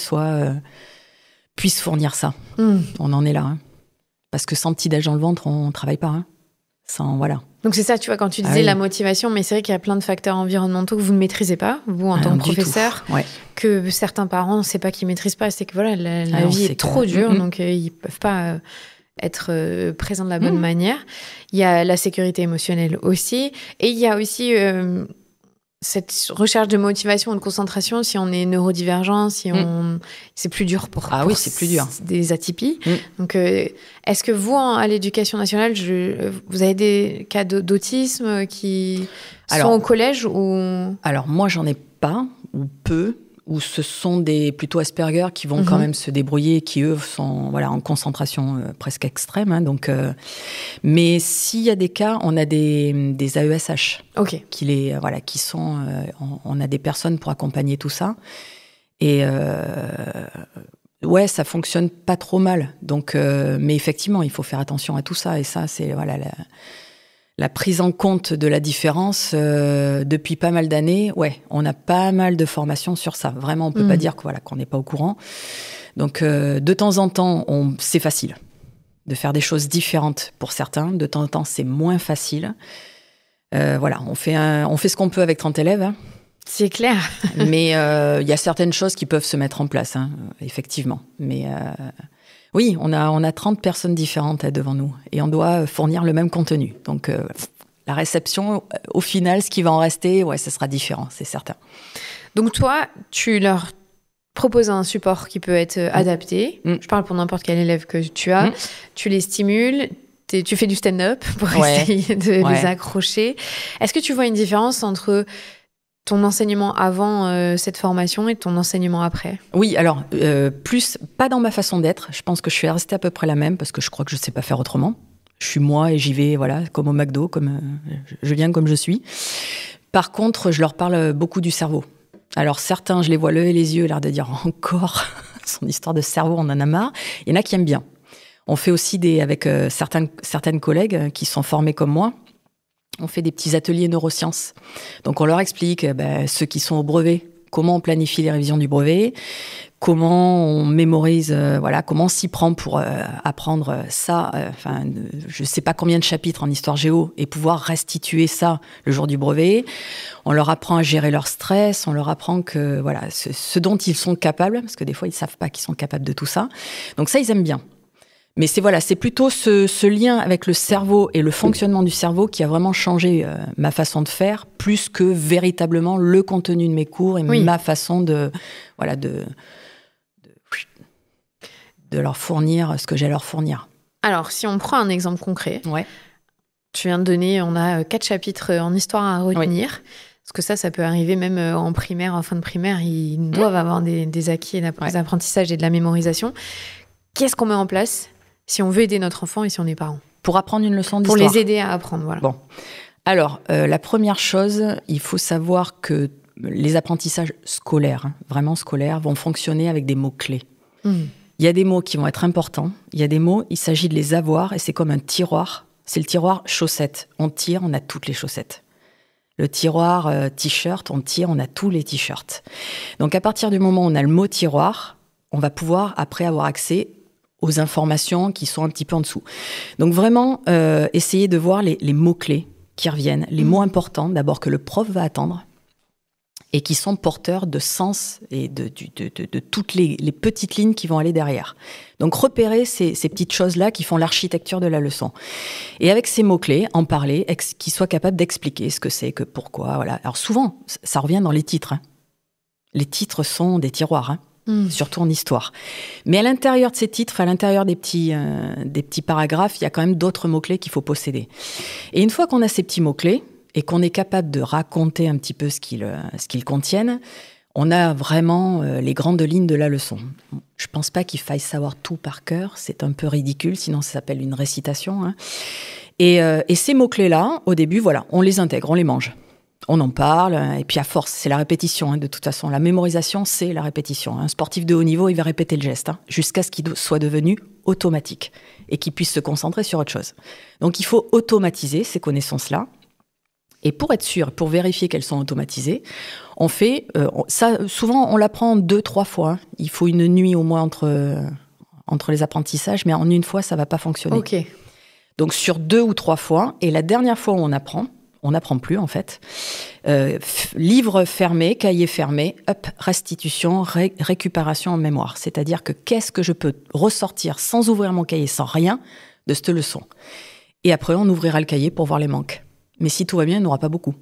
puisse fournir ça. On en est là. Hein. Parce que sans petit-déj dans le ventre, on ne travaille pas. Hein. Voilà. Donc c'est ça, tu vois, quand tu disais la motivation, mais c'est vrai qu'il y a plein de facteurs environnementaux que vous ne maîtrisez pas, vous, en tant que professeur, que certains parents, on ne sait pas qu'ils ne maîtrisent pas. C'est que voilà, la vie est trop dure, donc ils ne peuvent pas être présents de la bonne manière. Il y a la sécurité émotionnelle aussi. Et il y a aussi... cette recherche de motivation ou de concentration, si on est neurodivergent, c'est plus dur pour c'est plus dur. Des atypies. Donc, est-ce que vous, à l'Éducation nationale, vous avez des cas d'autisme qui sont au collège ou... Alors, moi, j'en ai pas, ou peu, ou ce sont plutôt Asperger qui vont quand même se débrouiller, qui, eux, sont en concentration presque extrême. Hein, donc, mais s'il y a des cas, on a des AESH qui sont... on a des personnes pour accompagner tout ça. Et ça fonctionne pas trop mal. Donc, mais effectivement, il faut faire attention à tout ça. Et ça, c'est la prise en compte de la différence depuis pas mal d'années. On a pas mal de formations sur ça. Vraiment, on peut pas dire qu'on n'est pas au courant. Donc, de temps en temps, c'est facile de faire des choses différentes pour certains. De temps en temps, c'est moins facile. On fait ce qu'on peut avec 30 élèves. Hein. C'est clair. Mais il y a certaines choses qui peuvent se mettre en place, effectivement. Mais... oui, on a 30 personnes différentes devant nous et on doit fournir le même contenu. Donc, la réception, au final, ce qui va en rester, ça sera différent, c'est certain. Donc, toi, tu leur proposes un support qui peut être adapté. Je parle pour n'importe quel élève que tu as. Tu les stimules, tu fais du stand-up pour essayer de les accrocher. Est-ce que tu vois une différence entre... ton enseignement avant cette formation et ton enseignement après? Oui, alors, pas dans ma façon d'être. Je pense que je suis restée à peu près la même parce que je crois que je ne sais pas faire autrement. Je suis moi et j'y vais, comme au McDo, je viens comme je suis. Par contre, je leur parle beaucoup du cerveau. Alors, certains, je les vois lever les yeux, l'air de dire encore son histoire de cerveau, on en a marre. Il y en a qui aiment bien. On fait aussi avec certaines collègues qui sont formées comme moi, on fait des petits ateliers neurosciences. Donc on leur explique, ceux qui sont au brevet, comment on planifie les révisions du brevet, comment on mémorise, comment on s'y prend pour apprendre ça, je ne sais pas combien de chapitres en histoire géo, et pouvoir restituer ça le jour du brevet. On leur apprend à gérer leur stress, on leur apprend que ce dont ils sont capables, parce que des fois ils ne savent pas qu'ils sont capables de tout ça. Donc ça, ils aiment bien. Mais c'est plutôt ce lien avec le cerveau et le fonctionnement du cerveau qui a vraiment changé ma façon de faire, plus que véritablement le contenu de mes cours et ma façon de leur fournir ce que j'ai à leur fournir. Alors, si on prend un exemple concret, tu viens de donner, on a 4 chapitres en histoire à retenir. Parce que ça peut arriver même en primaire, en fin de primaire, ils doivent avoir des acquis et des apprentissages et de la mémorisation. Qu'est-ce qu'on met en place si on veut aider notre enfant et si on est parent? Pour apprendre une leçon d'histoire. Pour les aider à apprendre, voilà. Bon. Alors, la première chose, il faut savoir que les apprentissages scolaires, vraiment scolaires, vont fonctionner avec des mots-clés. Il y a des mots qui vont être importants. Il y a des mots, il s'agit de les avoir et c'est comme un tiroir. C'est le tiroir chaussettes. On tire, on a toutes les chaussettes. Le tiroir t-shirt, on tire, on a tous les t-shirts. Donc, à partir du moment où on a le mot tiroir, on va pouvoir après avoir accès aux informations qui sont un petit peu en dessous. Donc vraiment, essayer de voir les mots-clés qui reviennent, les mots importants, d'abord que le prof va attendre, et qui sont porteurs de sens et de toutes les petites lignes qui vont aller derrière. Donc repérer ces petites choses-là qui font l'architecture de la leçon. Et avec ces mots-clés, en parler, qu'ils soient capables d'expliquer ce que c'est, que pourquoi. Voilà. Alors souvent, ça revient dans les titres. Les titres sont des tiroirs, surtout en histoire. Mais à l'intérieur de ces titres, à l'intérieur des petits paragraphes, il y a quand même d'autres mots-clés qu'il faut posséder. Et une fois qu'on a ces petits mots-clés, et qu'on est capable de raconter un petit peu ce qu'ils contiennent, on a vraiment les grandes lignes de la leçon. Je ne pense pas qu'il faille savoir tout par cœur, c'est un peu ridicule, sinon ça s'appelle une récitation. Et ces mots-clés-là, au début, on les intègre, on les mange. On en parle, et puis à force, c'est la répétition. De toute façon, la mémorisation, c'est la répétition. Un sportif de haut niveau, il va répéter le geste, jusqu'à ce qu'il soit devenu automatique et qu'il puisse se concentrer sur autre chose. Donc, il faut automatiser ces connaissances-là. Et pour être sûr, pour vérifier qu'elles sont automatisées, on fait ça. Souvent, on l'apprend 2-3 fois. Il faut une nuit au moins entre les apprentissages, mais en une fois, ça va pas fonctionner. Ok. Donc sur 2 ou 3 fois, et la dernière fois où on n'apprend plus en fait. Livre fermé, cahier fermé, restitution, récupération en mémoire. C'est-à-dire que qu'est-ce que je peux ressortir sans ouvrir mon cahier, sans rien de cette leçon. Et après, on ouvrira le cahier pour voir les manques. Mais si tout va bien, il n'y en aura pas beaucoup.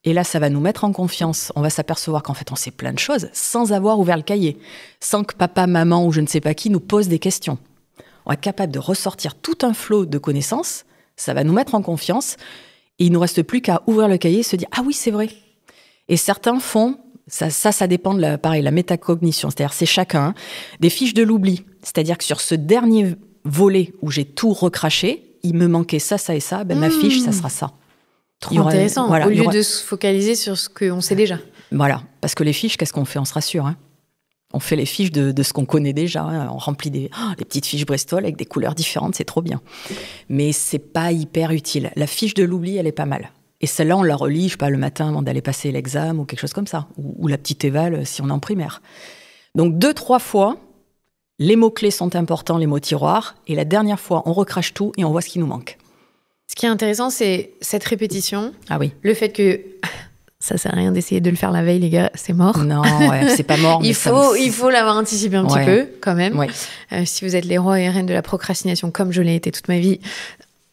Et là, ça va nous mettre en confiance. On va s'apercevoir qu'en fait, on sait plein de choses sans avoir ouvert le cahier, sans que papa, maman ou je ne sais pas qui nous pose des questions. On va être capable de ressortir tout un flot de connaissances. Ça va nous mettre en confiance. Et il ne nous reste plus qu'à ouvrir le cahier et se dire « Ah oui, c'est vrai ». Et certains font, ça dépend de la métacognition, c'est-à-dire c'est chacun, des fiches de l'oubli. C'est-à-dire que sur ce dernier volet où j'ai tout recraché, il me manquait ça et ça, ma fiche, ça sera ça. Trop intéressant, au lieu de se focaliser sur ce qu'on sait déjà. Voilà, parce que les fiches, qu'est-ce qu'on fait ? On se rassure. On fait les fiches de ce qu'on connaît déjà. On remplit des petites fiches Bristol avec des couleurs différentes, c'est trop bien. Mais c'est pas hyper utile. La fiche de l'oubli, elle est pas mal. Et celle-là, on la relit, je sais pas, le matin avant d'aller passer l'examen ou quelque chose comme ça. Ou la petite éval si on est en primaire. Donc 2-3 fois, les mots-clés sont importants, les mots tiroirs. Et la dernière fois, on recrache tout et on voit ce qui nous manque. Ce qui est intéressant, c'est cette répétition. Ah oui. Le fait que ça sert à rien d'essayer de le faire la veille, les gars, c'est mort. Non, c'est pas mort. il faut l'avoir anticipé un petit peu, quand même. Ouais. Si vous êtes les rois et reines de la procrastination, comme je l'ai été toute ma vie,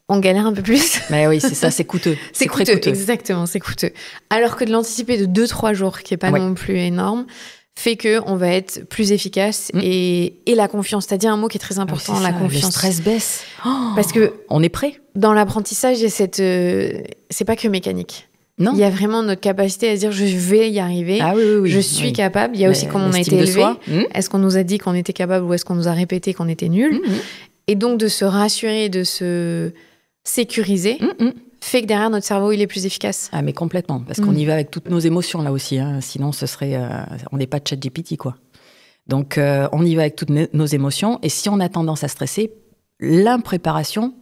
on galère un peu plus. Mais oui, c'est ça, c'est coûteux. C'est très coûteux, coûteux. exactement, c'est coûteux. Alors que de l'anticiper de 2-3 jours, qui n'est pas non plus énorme, fait qu'on va être plus efficace et la confiance. C'est-à-dire un mot qui est très important, la confiance. Le stress baisse. Parce que on est prêt. Dans l'apprentissage, il y a c'est pas que mécanique. Non. Il y a vraiment notre capacité à se dire je vais y arriver, je suis capable. Il y a aussi comment on a été élevé. Est-ce qu'on nous a dit qu'on était capable ou est-ce qu'on nous a répété qu'on était nul? Et donc de se rassurer, de se sécuriser, fait que derrière notre cerveau il est plus efficace. Ah mais complètement, parce qu'on y va avec toutes nos émotions là aussi. Sinon ce serait, on n'est pas ChatGPT quoi. Donc on y va avec toutes nos émotions et si on a tendance à stresser, l'impréparation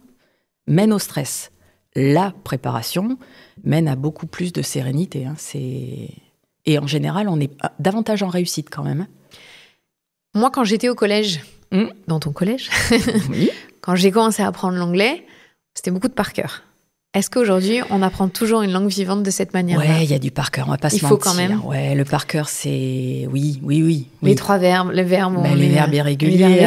mène au stress. La préparation mène à beaucoup plus de sérénité. Et en général, on est davantage en réussite quand même. Moi, quand j'étais au collège, dans ton collège, Oui. quand j'ai commencé à apprendre l'anglais, c'était beaucoup de par cœur. Est-ce qu'aujourd'hui, on apprend toujours une langue vivante de cette manière-là ? Ouais, il y a du par cœur, on va pas se mentir. Il faut quand même. Ouais, le par cœur, c'est... Oui. Les 3 verbes, les verbes... Les verbes irréguliers.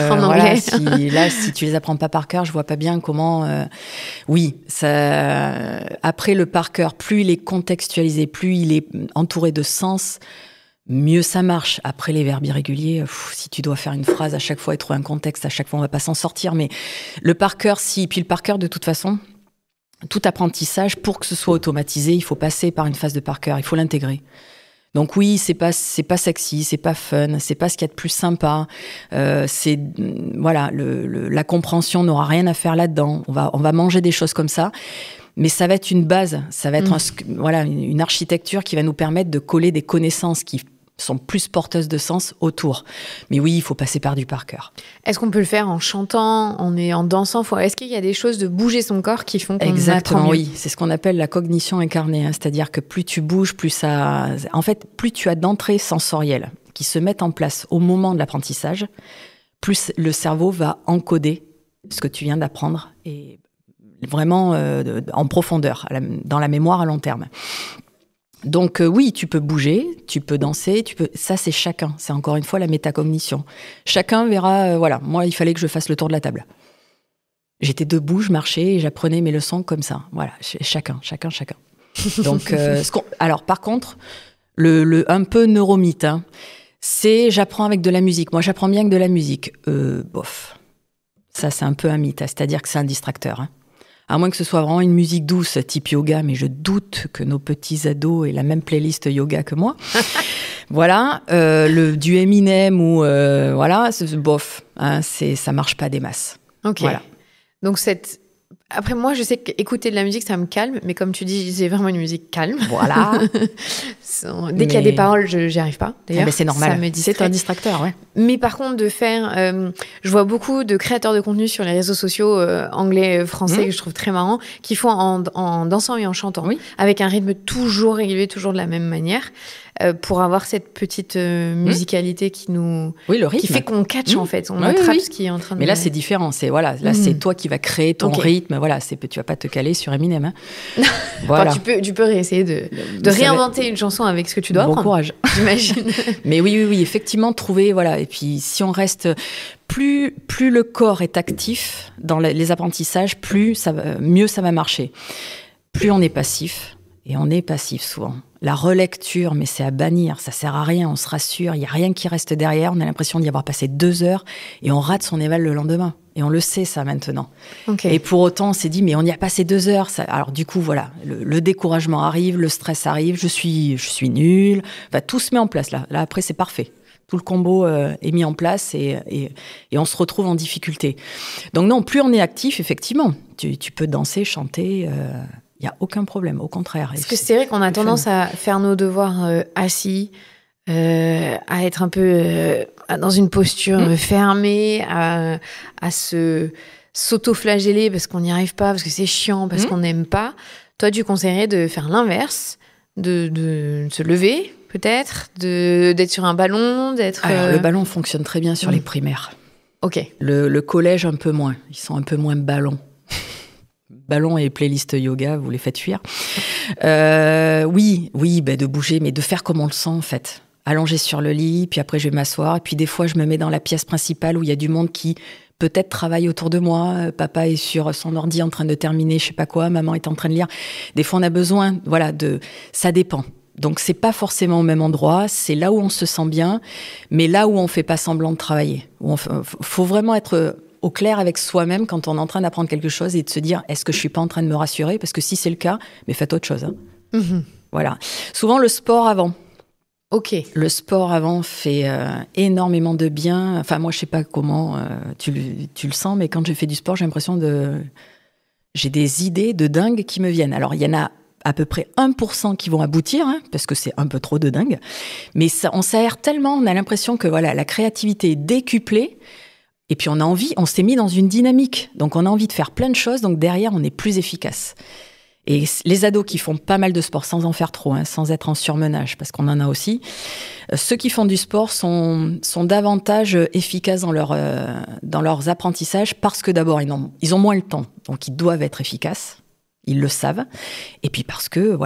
En anglais. Si tu les apprends pas par cœur, je vois pas bien comment... Oui, après le par cœur, plus il est contextualisé, plus il est entouré de sens, mieux ça marche. Après les verbes irréguliers, si tu dois faire une phrase à chaque fois et trouver un contexte, à chaque fois, on va pas s'en sortir. Mais le par cœur, puis le par cœur, de toute façon... Tout apprentissage, pour que ce soit automatisé, il faut passer par une phase de par cœur, il faut l'intégrer. Donc oui, c'est pas sexy, c'est pas fun, c'est pas ce qu'il y a de plus sympa. La compréhension n'aura rien à faire là-dedans. On va manger des choses comme ça, mais ça va être une base, ça va être une architecture qui va nous permettre de coller des connaissances qui sont plus porteuses de sens autour. Mais oui, il faut passer par du par cœur. Est-ce qu'on peut le faire en chantant, en dansant ? Est-ce qu'il y a des choses de bouger son corps qui font qu'on Exactement, apprend mieux ? oui. C'est ce qu'on appelle la cognition incarnée. C'est-à-dire que plus tu bouges, plus tu as d'entrées sensorielles qui se mettent en place au moment de l'apprentissage, plus le cerveau va encoder ce que tu viens d'apprendre, et vraiment en profondeur, dans la mémoire à long terme. Donc oui, tu peux bouger, tu peux danser, ça c'est chacun, c'est encore une fois la métacognition. Chacun verra, moi il fallait que je fasse le tour de la table. J'étais debout, je marchais et j'apprenais mes leçons comme ça. Voilà, chacun. Donc, alors par contre, le un peu neuromythe, c'est j'apprends avec de la musique. Moi j'apprends bien avec de la musique. Bof, ça c'est un peu un mythe, c'est-à-dire que c'est un distracteur. À moins que ce soit vraiment une musique douce, type yoga, mais je doute que nos petits ados aient la même playlist yoga que moi. Voilà, du Eminem ou c'est bof, ça marche pas des masses. Ok. Voilà. Donc après moi, je sais qu'écouter de la musique, ça me calme, mais comme tu dis, c'est vraiment une musique calme. Voilà. Dès qu'il y a des paroles, j'y arrive pas. D'ailleurs, mais c'est normal. Ça me distrait. C'est un distracteur, ouais. Mais par contre, de faire, je vois beaucoup de créateurs de contenu sur les réseaux sociaux anglais, français, que je trouve très marrants, qui font en dansant et en chantant, avec un rythme toujours régulier, toujours de la même manière, pour avoir cette petite musicalité qui nous, le rythme, qui fait qu'on catch en fait, on attrape ce qui est en train de. Mais là, c'est différent. C'est c'est toi qui vas créer ton rythme. Voilà, tu vas pas te caler sur Eminem. Voilà. Enfin, tu peux réessayer de réinventer une chanson avec ce que tu dois apprendre. Bon courage, j'imagine. Mais oui, effectivement, trouver Et puis, si on reste, plus le corps est actif dans les apprentissages, mieux ça va marcher. Plus on est passif, et on est passif souvent. La relecture, mais c'est à bannir, ça sert à rien, on se rassure, il n'y a rien qui reste derrière, on a l'impression d'y avoir passé 2 heures et on rate son éval le lendemain. Et on le sait, ça, maintenant. Okay. Et pour autant, on s'est dit, mais on y a passé 2 heures. Alors du coup, le découragement arrive, le stress arrive, je suis nulle. Tout se met en place, là. Là, après, c'est parfait. Tout le combo est mis en place et on se retrouve en difficulté. Donc non, plus on est actif, effectivement, tu peux danser, chanter... Il n'y a aucun problème, au contraire. Parce que c'est vrai qu'on a tendance à faire nos devoirs assis, à être un peu dans une posture fermée, à s'auto-flageller parce qu'on n'y arrive pas, parce que c'est chiant, parce qu'on n'aime pas. Toi, tu conseillerais de faire l'inverse, de se lever, peut-être, d'être sur un ballon, d'être... Alors, le ballon fonctionne très bien sur les primaires. Ok. Le collège, un peu moins. Ils sont un peu moins ballons. Ballon et playlist yoga, vous les faites fuir. Oui, de bouger, mais de faire comme on le sent, en fait. Allonger sur le lit, puis après je vais m'asseoir, et puis des fois je me mets dans la pièce principale où il y a du monde qui peut-être travaille autour de moi. Papa est sur son ordi en train de terminer, je sais pas quoi, maman est en train de lire. Des fois on a besoin, ça dépend. Donc c'est pas forcément au même endroit, c'est là où on se sent bien, mais là où on fait pas semblant de travailler. Faut vraiment être au clair avec soi-même quand on est en train d'apprendre quelque chose et de se dire, est-ce que je suis pas en train de me rassurer ? Parce que si c'est le cas, mais faites autre chose. Voilà. Souvent, le sport avant. Ok. Le sport avant fait énormément de bien. Enfin, moi, je sais pas comment tu le sens, mais quand j'ai fait du sport, j'ai l'impression j'ai des idées de dingue qui me viennent. Alors, il y en a à peu près 1% qui vont aboutir, parce que c'est un peu trop de dingue. Mais on s'aère tellement, on a l'impression que la créativité est décuplée. Et puis on s'est mis dans une dynamique. Donc on a envie de faire plein de choses, donc derrière on est plus efficace. Et les ados qui font pas mal de sport, sans en faire trop, sans être en surmenage, parce qu'on en a aussi, ceux qui font du sport sont davantage efficaces dans leurs apprentissages, parce que d'abord ils ont moins le temps, donc ils doivent être efficaces. Ils le savent. Et puis parce que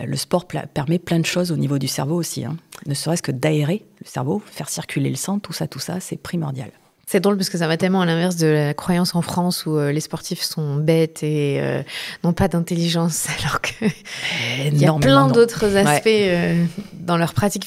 le sport permet plein de choses au niveau du cerveau aussi. Ne serait-ce que d'aérer le cerveau, faire circuler le sang, tout ça, c'est primordial. C'est drôle parce que ça va tellement à l'inverse de la croyance en France où les sportifs sont bêtes et n'ont pas d'intelligence, alors qu'il y a plein d'autres aspects dans leur pratique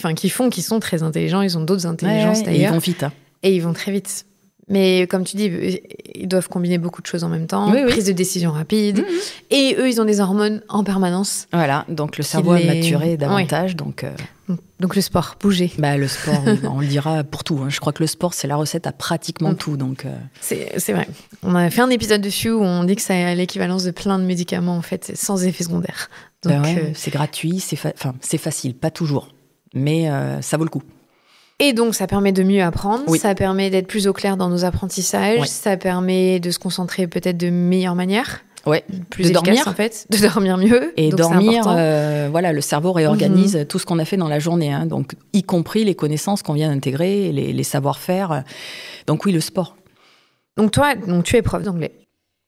qui sont très intelligents. Ils ont d'autres intelligences d'ailleurs. Et ils vont vite. Et ils vont très vite. Mais comme tu dis, ils doivent combiner beaucoup de choses en même temps, prise de décision rapide. Et eux, ils ont des hormones en permanence. Voilà, donc le cerveau a maturé davantage. Donc le sport, bouger. Le sport, on le dira pour tout. Je crois que le sport, c'est la recette à pratiquement tout. Donc, C'est vrai. On a fait un épisode dessus où on dit que c'est l'équivalence de plein de médicaments, en fait, sans effet secondaire. Donc, c'est gratuit, c'est facile, pas toujours. Mais ça vaut le coup. Et donc, ça permet de mieux apprendre, ça permet d'être plus au clair dans nos apprentissages, ça permet de se concentrer peut-être de meilleure manière, plus efficace dormir. En fait, de dormir mieux. Et donc dormir, le cerveau réorganise tout ce qu'on a fait dans la journée, donc y compris les connaissances qu'on vient d'intégrer, les savoir-faire. Donc oui, le sport. Donc toi, tu es prof d'anglais.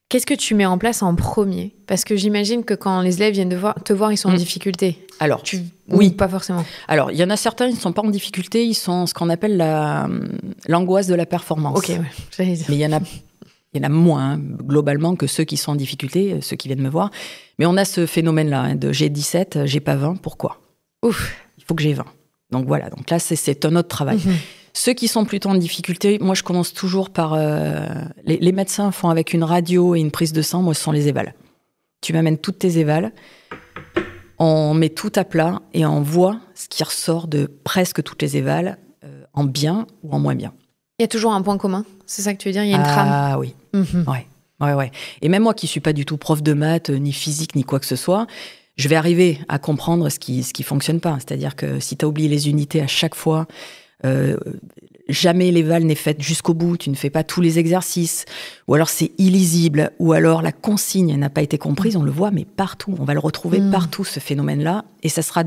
Qu'est-ce que tu mets en place en premier ? Parce que j'imagine que quand les élèves viennent te voir, ils sont en difficulté. Alors, oui, pas forcément. Alors, il y en a certains, ils ne sont pas en difficulté, ils sont ce qu'on appelle l'angoisse de la performance. Ok, j'allais dire. Mais il y en a moins, globalement, que ceux qui sont en difficulté, ceux qui viennent me voir. Mais on a ce phénomène-là, de j'ai 17, j'ai pas 20, pourquoi ? Ouf. Il faut que j'ai 20. Donc voilà, donc là, c'est un autre travail. Ceux qui sont plutôt en difficulté, moi, je commence toujours par... les médecins font avec une radio et une prise de sang, moi, ce sont les évals. Tu m'amènes toutes tes évals, on met tout à plat et on voit ce qui ressort de presque toutes les évals, en bien ou en moins bien. Il y a toujours un point commun, c'est ça que tu veux dire ? Il y a une trame ? Ah oui, ouais. Et même moi qui ne suis pas du tout prof de maths, ni physique, ni quoi que ce soit, je vais arriver à comprendre ce qui fonctionne pas. C'est-à-dire que si tu as oublié les unités à chaque fois... jamais l'éval n'est faite jusqu'au bout, tu ne fais pas tous les exercices, ou alors c'est illisible, ou alors la consigne n'a pas été comprise, on le voit, mais partout, on va le retrouver partout, ce phénomène-là, et ça sera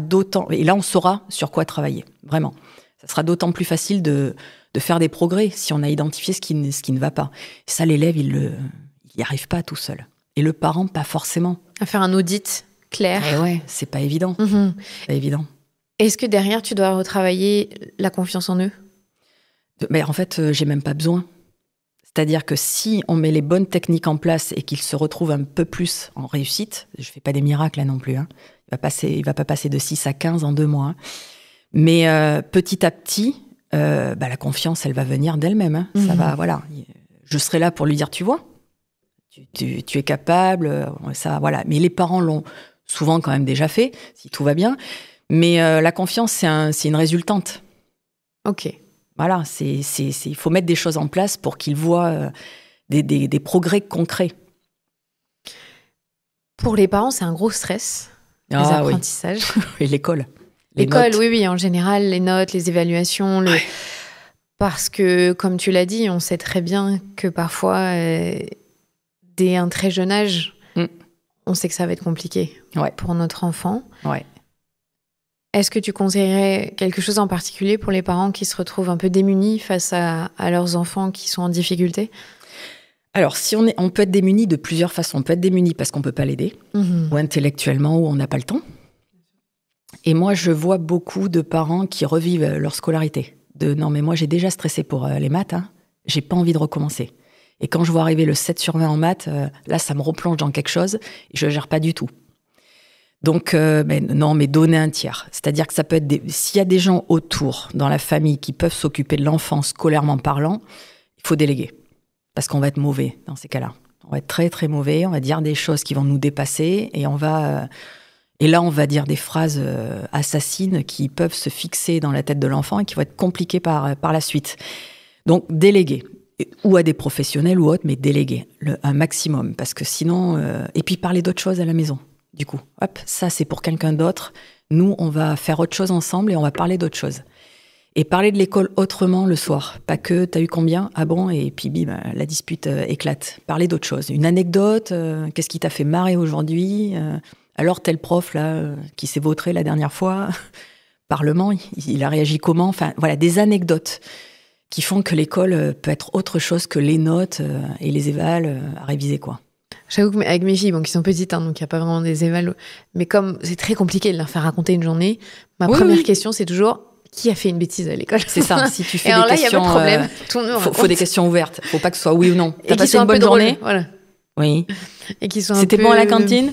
et là on saura sur quoi travailler, vraiment. Ça sera d'autant plus facile de faire des progrès si on a identifié ce qui ne va pas. Et ça, l'élève, il n'y arrive pas tout seul. Et le parent, pas forcément. À faire un audit clair. Et c'est pas évident. Pas évident. Est-ce que derrière, tu dois retravailler la confiance en eux ? Mais en fait, j'ai même pas besoin. C'est-à-dire que si on met les bonnes techniques en place et qu'ils se retrouvent un peu plus en réussite, je fais pas des miracles là non plus, il va pas passer de 6 à 15 en 2 mois. Mais petit à petit, la confiance, elle va venir d'elle-même. Ça va, voilà. Je serai là pour lui dire, tu vois, tu es capable, ça, voilà. Mais les parents l'ont souvent quand même déjà fait, si tout va bien. Mais la confiance, c'est une résultante. Ok. Voilà, il faut mettre des choses en place pour qu'ils voient des progrès concrets. Pour les parents, c'est un gros stress, les apprentissages. Et l'école. L'école, oui, en général, les notes, les évaluations. Parce que, comme tu l'as dit, on sait très bien que parfois, dès un très jeune âge, on sait que ça va être compliqué pour notre enfant. Ouais. Est-ce que tu conseillerais quelque chose en particulier pour les parents qui se retrouvent un peu démunis face à leurs enfants qui sont en difficulté ? Alors, on peut être démuni de plusieurs façons. On peut être démuni parce qu'on ne peut pas l'aider, ou intellectuellement, ou on n'a pas le temps. Et moi, je vois beaucoup de parents qui revivent leur scolarité. Non, mais moi, j'ai déjà stressé pour les maths, j'ai pas envie de recommencer. Et quand je vois arriver le 7 sur 20 en maths, là, ça me replonge dans quelque chose, et je ne gère pas du tout. Donc, mais donner un tiers. C'est-à-dire que ça peut être s'il y a des gens autour, dans la famille, qui peuvent s'occuper de l'enfant scolairement parlant, il faut déléguer. Parce qu'on va être mauvais dans ces cas-là. On va être très, très mauvais, on va dire des choses qui vont nous dépasser, et là, on va dire des phrases assassines qui peuvent se fixer dans la tête de l'enfant et qui vont être compliquées par la suite. Donc, déléguer. Ou à des professionnels ou autres, mais déléguer un maximum. Parce que sinon... et puis, parler d'autres choses à la maison. Du coup, hop, ça c'est pour quelqu'un d'autre. Nous, on va faire autre chose ensemble et on va parler d'autre chose. Et parler de l'école autrement le soir. Pas que t'as eu combien? Ah bon? Et puis bim, la dispute éclate. Parler d'autre chose. Une anecdote, qu'est-ce qui t'a fait marrer aujourd'hui? Alors tel prof là, qui s'est vautré la dernière fois, Parlement, il a réagi comment? Enfin voilà, des anecdotes qui font que l'école peut être autre chose que les notes et les évals à réviser, quoi. J'avoue qu'avec mes filles, qui sont petites, donc il n'y a pas vraiment des évals, mais comme c'est très compliqué de leur faire raconter une journée, ma première question, c'est toujours qui a fait une bêtise à l'école? C'est ça, si tu fais et des alors là, questions... il n'y a pas de problème. Faut des questions ouvertes, faut pas que ce soit oui ou non. T'as passé une bonne journée? Voilà. Oui. Et qui sont C'était bon à la cantine?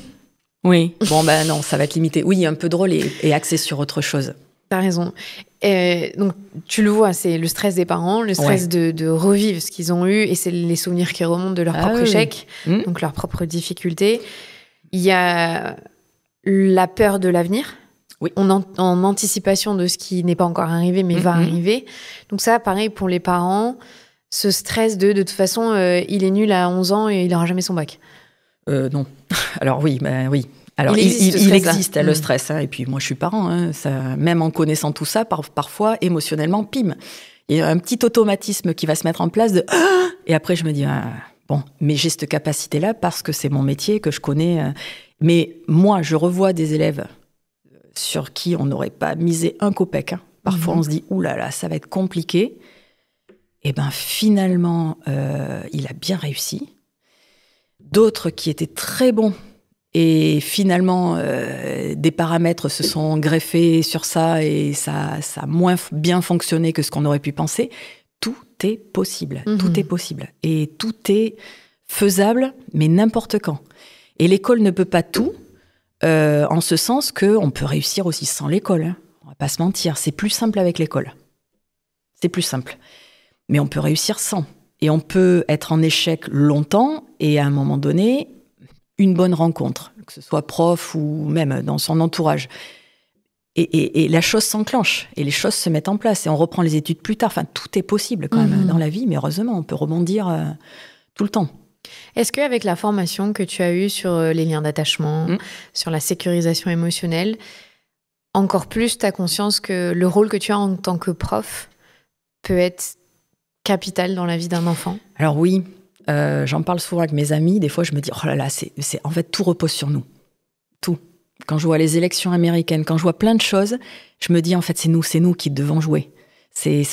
Oui. Bon, non, ça va être limité. Oui, un peu drôle et axé sur autre chose. T'as raison. Donc, tu le vois, c'est le stress des parents, le stress de revivre ce qu'ils ont eu, et c'est les souvenirs qui remontent de leur propre échec, donc leurs propres difficultés. Il y a la peur de l'avenir, en anticipation de ce qui n'est pas encore arrivé, mais va arriver. Donc ça, pareil pour les parents, ce stress de toute façon, il est nul à 11 ans et il n'aura jamais son bac. Non. Alors oui, oui. Alors, il existe le stress. Et puis, moi, je suis parent. Ça, même en connaissant tout ça, parfois, émotionnellement, pim. Il y a un petit automatisme qui va se mettre en place de... Et après, je me dis, bon, mais j'ai cette capacité-là parce que c'est mon métier, que je connais. Mais moi, je revois des élèves sur qui on n'aurait pas misé un copec. Parfois, on se dit, oulala, ça va être compliqué. Et bien, finalement, il a bien réussi. D'autres qui étaient très bons. Et finalement, des paramètres se sont greffés sur ça et ça a moins bien fonctionné que ce qu'on aurait pu penser. Tout est possible. Tout est possible. Et tout est faisable, mais n'importe quand. Et l'école ne peut pas tout, en ce sens qu'on peut réussir aussi sans l'école. On va pas se mentir. C'est plus simple avec l'école. C'est plus simple. Mais on peut réussir sans. Et on peut être en échec longtemps et à un moment donné... une bonne rencontre, que ce soit prof ou même dans son entourage. Et la chose s'enclenche, et les choses se mettent en place, et on reprend les études plus tard. Enfin, tout est possible quand même dans la vie, mais heureusement, on peut rebondir tout le temps. Est-ce qu'avec la formation que tu as eue sur les liens d'attachement, sur la sécurisation émotionnelle, encore plus tu as conscience que le rôle que tu as en tant que prof peut être capital dans la vie d'un enfant? Alors oui. J'en parle souvent avec mes amis. Des fois, je me dis, oh là là, en fait, tout repose sur nous. Tout. Quand je vois les élections américaines, quand je vois plein de choses, je me dis, en fait, c'est nous qui devons jouer.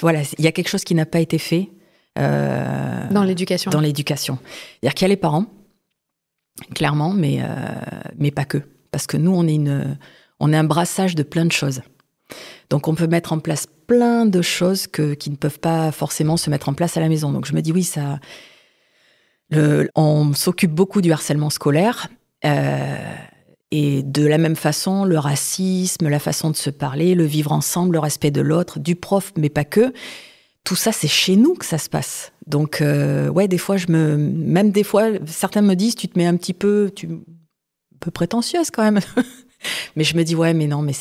Voilà, il y a quelque chose qui n'a pas été fait. Dans l'éducation. Dans l'éducation. C'est-à-dire qu'il y a les parents, clairement, mais pas que. Parce que nous, on est un brassage de plein de choses. Donc, on peut mettre en place plein de choses qui ne peuvent pas forcément se mettre en place à la maison. Donc, je me dis, oui, ça... on s'occupe beaucoup du harcèlement scolaire et de la même façon, le racisme, la façon de se parler, le vivre ensemble, le respect de l'autre, du prof, mais pas que. Tout ça, c'est chez nous que ça se passe. Donc, des fois, même des fois, certains me disent, tu te mets un peu prétentieuse quand même. Mais je me dis, mais non, mais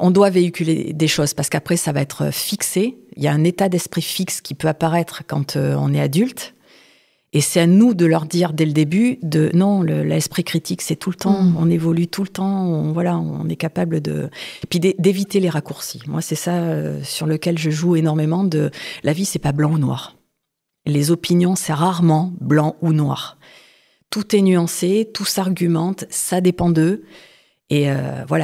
on doit véhiculer des choses parce qu'après, ça va être fixé. Il y a un état d'esprit fixe qui peut apparaître quand on est adulte. Et c'est à nous de leur dire dès le début non, l'esprit critique, c'est tout le temps. On évolue tout le temps. On est capable de... Et puis d'éviter les raccourcis. Moi, c'est ça sur lequel je joue énormément. La vie, c'est pas blanc ou noir. Les opinions, c'est rarement blanc ou noir. Tout est nuancé, tout s'argumente, ça dépend d'eux. Et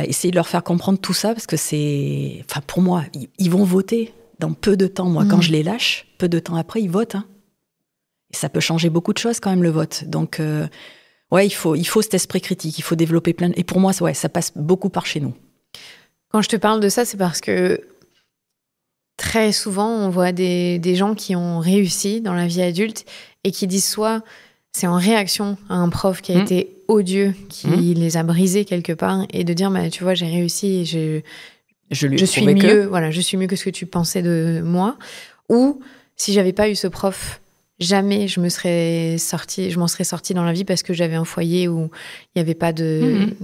essayer de leur faire comprendre tout ça, parce que c'est... Enfin, pour moi, ils vont voter dans peu de temps. Moi, quand je les lâche, peu de temps après, ils votent. Et ça peut changer beaucoup de choses, quand même, le vote. Donc, il faut cet esprit critique. Il faut développer plein de... Et pour moi, ça passe beaucoup par chez nous. Quand je te parle de ça, c'est parce que très souvent, on voit des gens qui ont réussi dans la vie adulte et qui disent soit... c'est en réaction à un prof qui a été odieux, qui les a brisés quelque part, et de dire, tu vois, j'ai réussi, et je suis mieux, je suis mieux que ce que tu pensais de moi. Ou, si j'avais pas eu ce prof, jamais je m'en serais sortie dans la vie parce que j'avais un foyer où il y avait pas il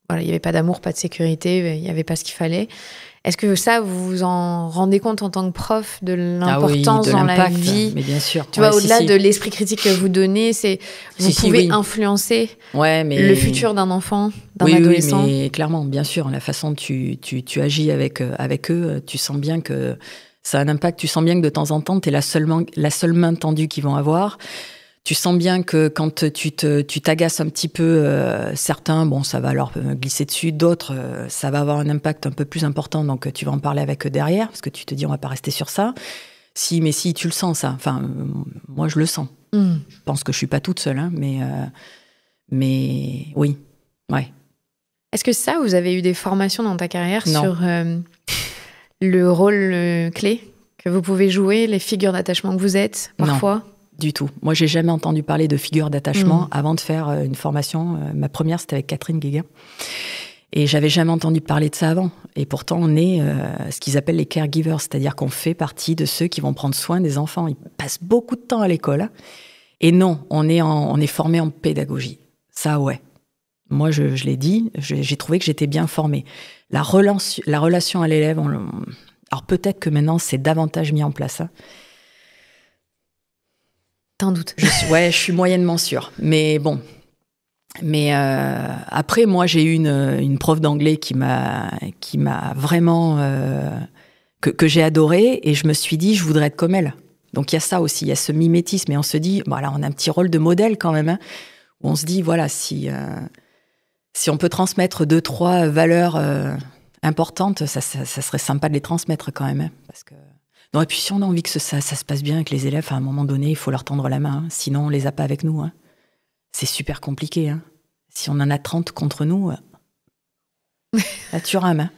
y avait pas d'amour, pas de sécurité, il y avait pas ce qu'il fallait. Est-ce que ça, vous vous en rendez compte en tant que prof de l'importance dans la vie? Mais bien sûr. Tu vois, au-delà de l'esprit critique que vous donnez, c'est vous pouvez influencer le futur d'un enfant, d'un adolescent. Oui, mais clairement, bien sûr, la façon dont tu agis avec eux, tu sens bien que ça a un impact. Tu sens bien que de temps en temps, t'es la seule main tendue qu'ils vont avoir. Tu sens bien que quand tu t'agaces un petit peu, certains, bon, ça va leur glisser dessus, d'autres, ça va avoir un impact un peu plus important, donc tu vas en parler avec eux derrière, parce que tu te dis, on va pas rester sur ça. Si, tu le sens, ça. Enfin, moi, je le sens. Je pense que je suis pas toute seule, hein, mais oui, ouais. Est-ce que ça, vous avez eu des formations dans ta carrière sur le rôle clé que vous pouvez jouer, les figures d'attachement que vous êtes, parfois? Non. Du tout. Moi, j'ai jamais entendu parler de figure d'attachement avant de faire une formation. Ma première, c'était avec Catherine Guéguin. Et j'avais jamais entendu parler de ça avant. Et pourtant, on est ce qu'ils appellent les caregivers, c'est-à-dire qu'on fait partie de ceux qui vont prendre soin des enfants. Ils passent beaucoup de temps à l'école. Hein. Et non, on est formé en pédagogie. Ça, ouais. Moi, je l'ai dit, j'ai trouvé que j'étais bien formée. La relation à l'élève, alors peut-être que maintenant, c'est davantage mis en place. Hein. T'en doutes. Je suis moyennement sûre. Mais bon. Mais après, moi, j'ai eu une prof d'anglais qui m'a vraiment... que j'ai adoré. Et je me suis dit, je voudrais être comme elle. Donc, il y a ça aussi. Il y a ce mimétisme. Et on se dit, voilà, on a un petit rôle de modèle quand même. Hein, où on se dit, voilà, si on peut transmettre 2-3 valeurs importantes, ça serait sympa de les transmettre quand même. Hein, parce que... Non, et puis si on a envie que ça se passe bien avec les élèves, à un moment donné, il faut leur tendre la main. Hein, sinon, on les a pas avec nous. Hein. C'est super compliqué. Hein. Si on en a 30 contre nous, là, tu rames. Hein.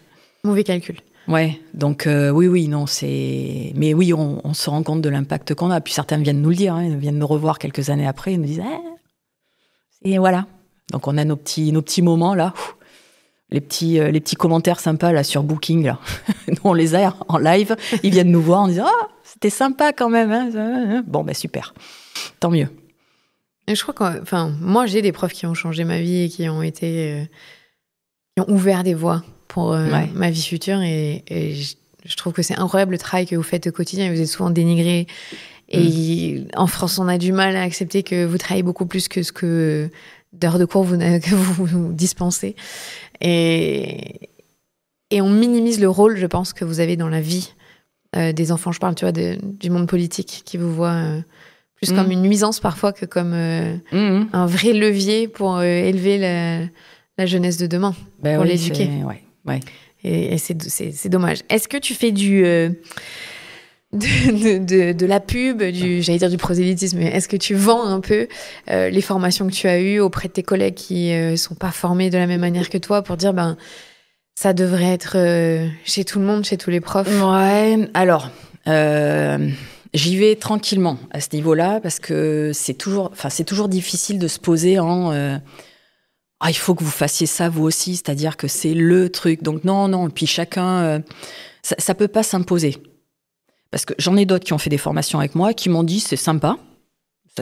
Mauvais calcul. Ouais, donc oui, non, c'est... Mais oui, on se rend compte de l'impact qu'on a. Puis certains viennent nous le dire, hein, ils viennent nous revoir quelques années après, ils nous disent et voilà. Donc on a nos petits moments, là. Les petits commentaires sympas là sur Booking, là. Nous, on les a en live. Ils viennent nous voir en disant c'était sympa quand même. Hein. Bon, ben super. Tant mieux. Et je crois que, moi, j'ai des profs qui ont changé ma vie et qui ont ouvert des voies pour ma vie future. Et je trouve que c'est incroyable le travail que vous faites au quotidien. Vous êtes souvent dénigrés. Et en France, on a du mal à accepter que vous travaillez beaucoup plus que ce que d'heures de cours que vous dispensez. Et on minimise le rôle, je pense, que vous avez dans la vie des enfants. Je parle, tu vois, du monde politique qui vous voit plus comme une nuisance parfois que comme un vrai levier pour élever la jeunesse de demain, pour l'éduquer. Ouais. Et c'est dommage. Est-ce que tu fais de la pub, j'allais dire du prosélytisme, mais est-ce que tu vends un peu les formations que tu as eues auprès de tes collègues qui sont pas formés de la même manière que toi pour dire ça devrait être chez tout le monde, chez tous les profs? Ouais, alors j'y vais tranquillement à ce niveau-là parce que c'est toujours difficile de se poser en il faut que vous fassiez ça vous aussi, c'est-à-dire que c'est le truc. Donc non, et puis chacun ça peut pas s'imposer. Parce que j'en ai d'autres qui ont fait des formations avec moi, qui m'ont dit c'est sympa,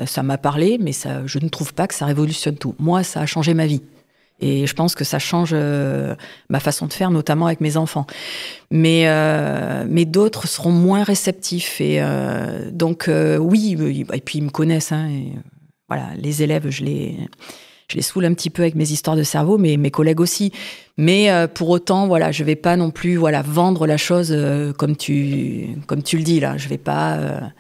ça m'a parlé, mais je ne trouve pas que ça révolutionne tout. Moi, ça a changé ma vie. Et je pense que ça change ma façon de faire, notamment avec mes enfants. Mais d'autres seront moins réceptifs. Et donc, oui, et puis ils me connaissent. Hein, et, voilà, les élèves, je les saoule un petit peu avec mes histoires de cerveau, mais mes collègues aussi. Mais pour autant, voilà, je vais pas non plus vendre la chose comme tu le dis là. Je vais pas.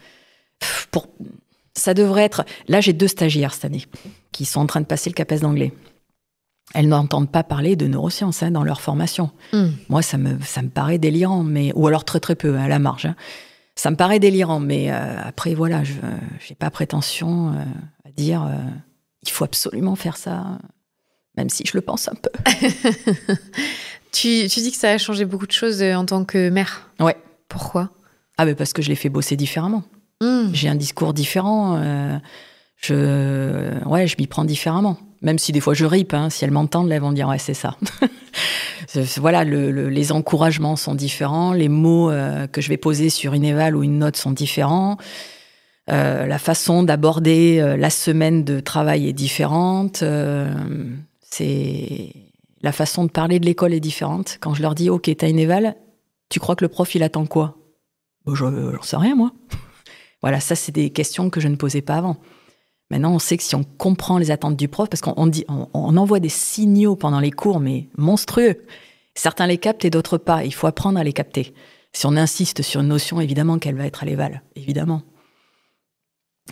Ça devrait être. Là, j'ai 2 stagiaires cette année qui sont en train de passer le CAPES d'anglais. Elles n'entendent pas parler de neurosciences dans leur formation. Moi, ça me paraît délirant, ou alors très très peu à la marge. Hein. Ça me paraît délirant, mais après voilà, je n'ai pas prétention à dire. Il faut absolument faire ça, même si je le pense un peu. Tu dis que ça a changé beaucoup de choses en tant que mère. Ouais. Pourquoi ? Parce que je l'ai fait bosser différemment. J'ai un discours différent. Je m'y prends différemment. Même si des fois je ripe. Hein, si elles m'entendent, là, elles vont me dire « ouais, c'est ça ». Voilà, les encouragements sont différents. Les mots que je vais poser sur une éval ou une note sont différents. La façon d'aborder la semaine de travail est différente. La façon de parler de l'école est différente. Quand je leur dis « ok, t'as une éval », Tu crois que le prof, il attend quoi? J'en sais rien, moi. Voilà, ça, c'est des questions que je ne posais pas avant. Maintenant, on sait que si on comprend les attentes du prof, parce qu'on envoie des signaux pendant les cours, mais monstrueux. Certains les captent et d'autres pas. Il faut apprendre à les capter. Si on insiste sur une notion, évidemment qu'elle va être à l'éval. Évidemment.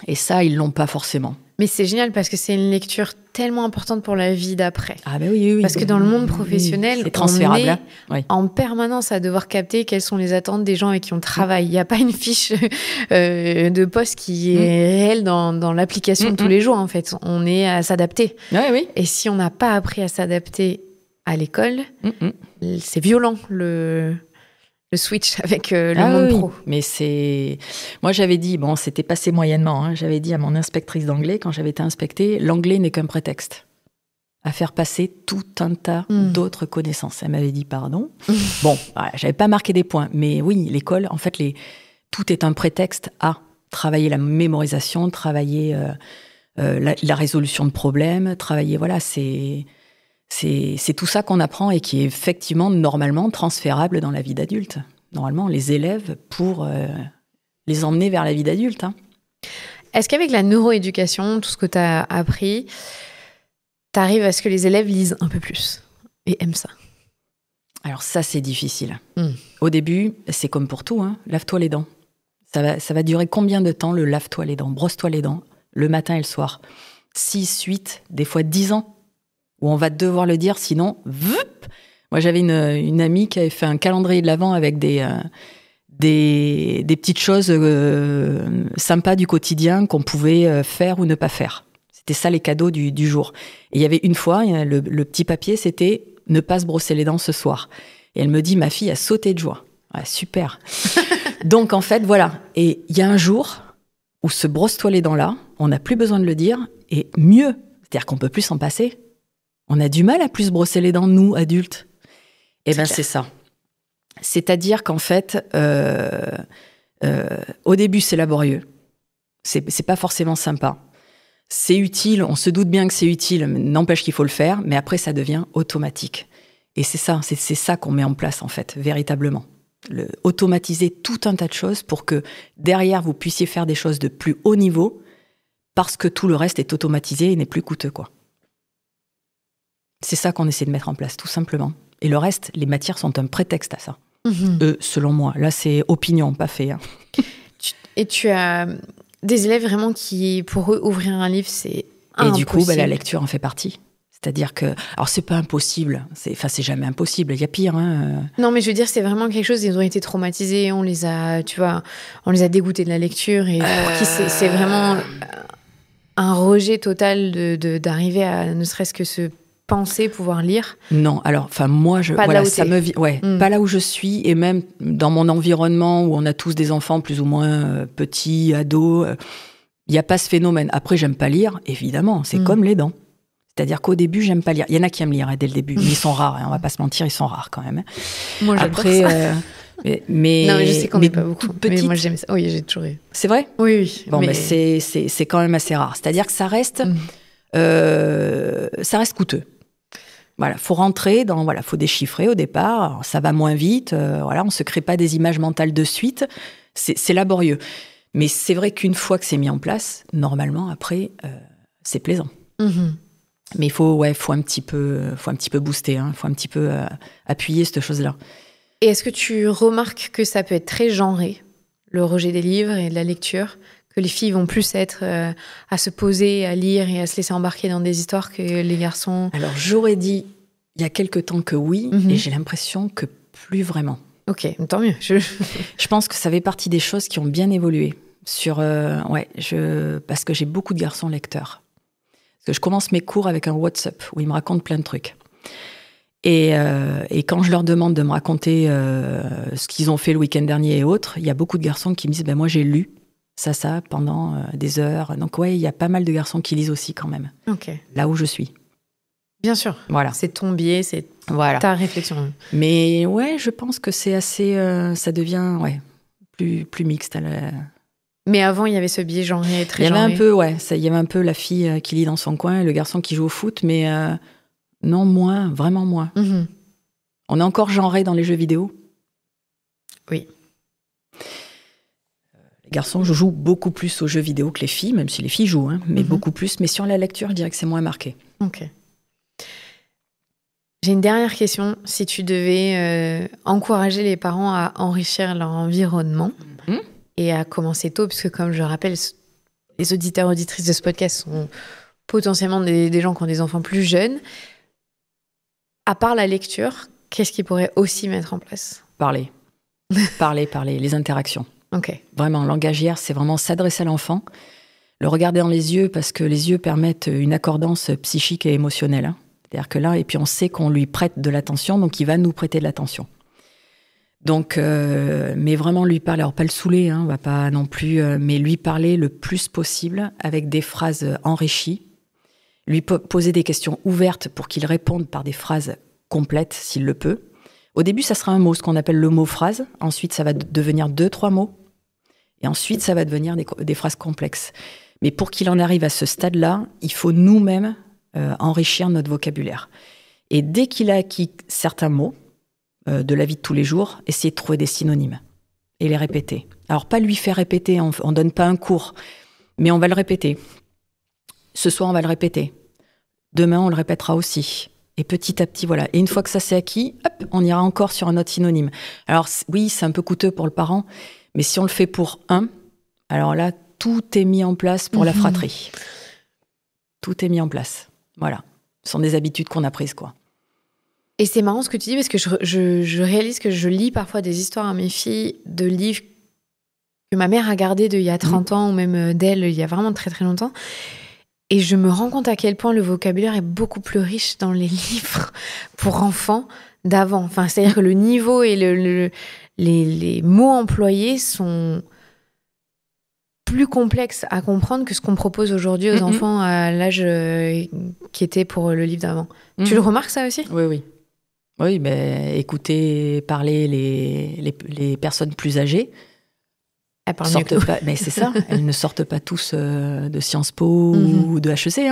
Et ça, ils l'ont pas forcément. Mais c'est génial parce que c'est une lecture tellement importante pour la vie d'après. Ah ben oui. Parce que dans le monde professionnel, c'est transférable, on est en permanence à devoir capter quelles sont les attentes des gens avec qui on travaille. Il n'y a pas une fiche de poste qui est réelle dans l'application de tous les jours, en fait. On est à s'adapter. Oui. Et si on n'a pas appris à s'adapter à l'école, c'est violent, le switch avec le monde pro. Mais moi, j'avais dit, bon, c'était passé moyennement, hein, j'avais dit à mon inspectrice d'anglais, quand j'avais été inspectée, l'anglais n'est qu'un prétexte à faire passer tout un tas d'autres connaissances. Elle m'avait dit, pardon. Bon, voilà, j'avais pas marqué des points, mais oui, l'école, en fait, tout est un prétexte à travailler la mémorisation, travailler la résolution de problèmes, travailler, voilà, c'est tout ça qu'on apprend et qui est effectivement, normalement, transférable dans la vie d'adulte. Normalement, les élèves, pour les emmener vers la vie d'adulte. Hein. Est-ce qu'avec la neuroéducation, tout ce que tu as appris, tu arrives à ce que les élèves lisent un peu plus et aiment ça? Alors ça, c'est difficile. Au début, c'est comme pour tout, hein, lave-toi les dents. Ça va durer combien de temps, le lave-toi les dents, brosse-toi les dents, le matin et le soir? 6, 8, des fois 10 ans. Où on va devoir le dire, sinon, moi j'avais une amie qui avait fait un calendrier de l'Avent avec des petites choses sympas du quotidien qu'on pouvait faire ou ne pas faire. C'était ça les cadeaux du jour. Et il y avait une fois, le petit papier, c'était « ne pas se brosser les dents ce soir ». Et elle me dit, ma fille a sauté de joie. Ouais, super. Donc en fait, voilà. Et il y a un jour où ce brosse-toi les dents là, on n'a plus besoin de le dire, et mieux, c'est-à-dire qu'on peut plus s'en passer. On a du mal à plus se brosser les dents, nous, adultes. Eh bien, c'est ça. C'est-à-dire qu'en fait, au début, c'est laborieux. C'est pas forcément sympa. C'est utile, on se doute bien que c'est utile, n'empêche qu'il faut le faire, mais après, ça devient automatique. Et c'est ça qu'on met en place, en fait, véritablement. Automatiser tout un tas de choses pour que, derrière, vous puissiez faire des choses de plus haut niveau, parce que tout le reste est automatisé et n'est plus coûteux, quoi. C'est ça qu'on essaie de mettre en place, tout simplement. Et le reste, les matières sont un prétexte à ça. Selon moi. Là, c'est opinion, pas fait. Hein. Et tu as des élèves vraiment qui, pour eux, ouvrir un livre, c'est impossible. Et du coup, la lecture en fait partie. C'est-à-dire que... Alors, c'est pas impossible. C'est jamais impossible. Il y a pire. Hein. Non, mais je veux dire, c'est vraiment quelque chose... Ils ont été traumatisés. On les a dégoûtés de la lecture. Et pour qui c'est vraiment un rejet total d'arriver à ne serait-ce que se... penser pouvoir lire? Non, alors, moi, ça me vit, pas là où je suis, et même dans mon environnement où on a tous des enfants plus ou moins petits, ados, il n'y a pas ce phénomène. Après, j'aime pas lire, évidemment, c'est comme les dents. C'est-à-dire qu'au début, j'aime pas lire. Il y en a qui aiment lire dès le début, mais ils sont rares, hein, on va pas se mentir, ils sont rares quand même. Moi, j'adore ça. Mais non, mais je sais qu'on n'est pas beaucoup. Petite, mais moi, j'aime ça. Oui, j'ai toujours eu. C'est vrai? Oui. Bon, mais c'est quand même assez rare. C'est-à-dire que ça reste coûteux. Voilà, faut rentrer faut déchiffrer au départ. Alors, ça va moins vite. On se crée pas des images mentales de suite. C'est laborieux. Mais c'est vrai qu'une fois que c'est mis en place, normalement, après, c'est plaisant. Mais il faut un petit peu booster, hein. Faut un petit peu appuyer cette chose-là. Et est-ce que tu remarques que ça peut être très genré, le rejet des livres et de la lecture, que les filles vont plus être à se poser, à lire et à se laisser embarquer dans des histoires que les garçons? Alors, j'aurais dit il y a quelque temps que oui, et j'ai l'impression que plus vraiment. Ok, tant mieux. Je pense que ça fait partie des choses qui ont bien évolué. Parce que j'ai beaucoup de garçons lecteurs. Parce que je commence mes cours avec un WhatsApp où ils me racontent plein de trucs. Et quand je leur demande de me raconter ce qu'ils ont fait le week-end dernier et autres, il y a beaucoup de garçons qui me disent moi j'ai lu ça pendant des heures. Donc il y a pas mal de garçons qui lisent aussi quand même. Okay. Là où je suis. Bien sûr. Voilà. C'est ton biais, c'est ta réflexion. Mais je pense que c'est assez... ça devient plus mixte. Mais avant, il y avait ce biais genré très genré. Il y avait un peu la fille qui lit dans son coin et le garçon qui joue au foot, mais non, moins, vraiment moins. On est encore genré dans les jeux vidéo. Oui. Les garçons jouent beaucoup plus aux jeux vidéo que les filles, même si les filles jouent, mais beaucoup plus. Mais sur la lecture, je dirais que c'est moins marqué. Ok. J'ai une dernière question. Si tu devais encourager les parents à enrichir leur environnement et à commencer tôt, puisque comme je rappelle, les auditeurs et auditrices de ce podcast sont potentiellement des gens qui ont des enfants plus jeunes, à part la lecture, qu'est-ce qu'ils pourraient aussi mettre en place ? Parler, les interactions. Ok. Vraiment, langagière, c'est vraiment s'adresser à l'enfant, le regarder dans les yeux, parce que les yeux permettent une accordance psychique et émotionnelle. C'est-à-dire que là, et puis on sait qu'on lui prête de l'attention, donc il va nous prêter de l'attention. Donc, mais vraiment lui parler, alors pas le saouler, on va pas non plus, mais lui parler le plus possible avec des phrases enrichies, lui poser des questions ouvertes pour qu'il réponde par des phrases complètes s'il le peut. Au début, ça sera un mot, ce qu'on appelle le mot-phrase. Ensuite, ça va devenir 2-3 mots. Et ensuite, ça va devenir des phrases complexes. Mais pour qu'il en arrive à ce stade-là, il faut nous-mêmes enrichir notre vocabulaire. Et dès qu'il a acquis certains mots de la vie de tous les jours, essayer de trouver des synonymes et les répéter. Alors, pas lui faire répéter, on ne donne pas un cours, mais on va le répéter. Ce soir, on va le répéter. Demain, on le répétera aussi. Et petit à petit, voilà. Et une fois que ça s'est acquis, hop, on ira encore sur un autre synonyme. Alors, oui, c'est un peu coûteux pour le parent, mais si on le fait pour un, alors là, tout est mis en place pour la fratrie. Tout est mis en place. Voilà. Ce sont des habitudes qu'on a prises, quoi. Et c'est marrant ce que tu dis, parce que je réalise que je lis parfois des histoires à mes filles de livres que ma mère a gardés d'il y a 30 ans, ou même d'elle, il y a vraiment très très longtemps. Et je me rends compte à quel point le vocabulaire est beaucoup plus riche dans les livres pour enfants d'avant. Enfin, c'est-à-dire que le niveau et les mots employés sont plus complexes à comprendre que ce qu'on propose aujourd'hui aux enfants à l'âge qui était pour le livre d'avant. Tu le remarques ça aussi ? Oui, oui. Oui, mais écouter, parler les personnes plus âgées. Elles parlent mieux que nous. Mais c'est ça, elles ne sortent pas tous de Sciences Po ou de HEC.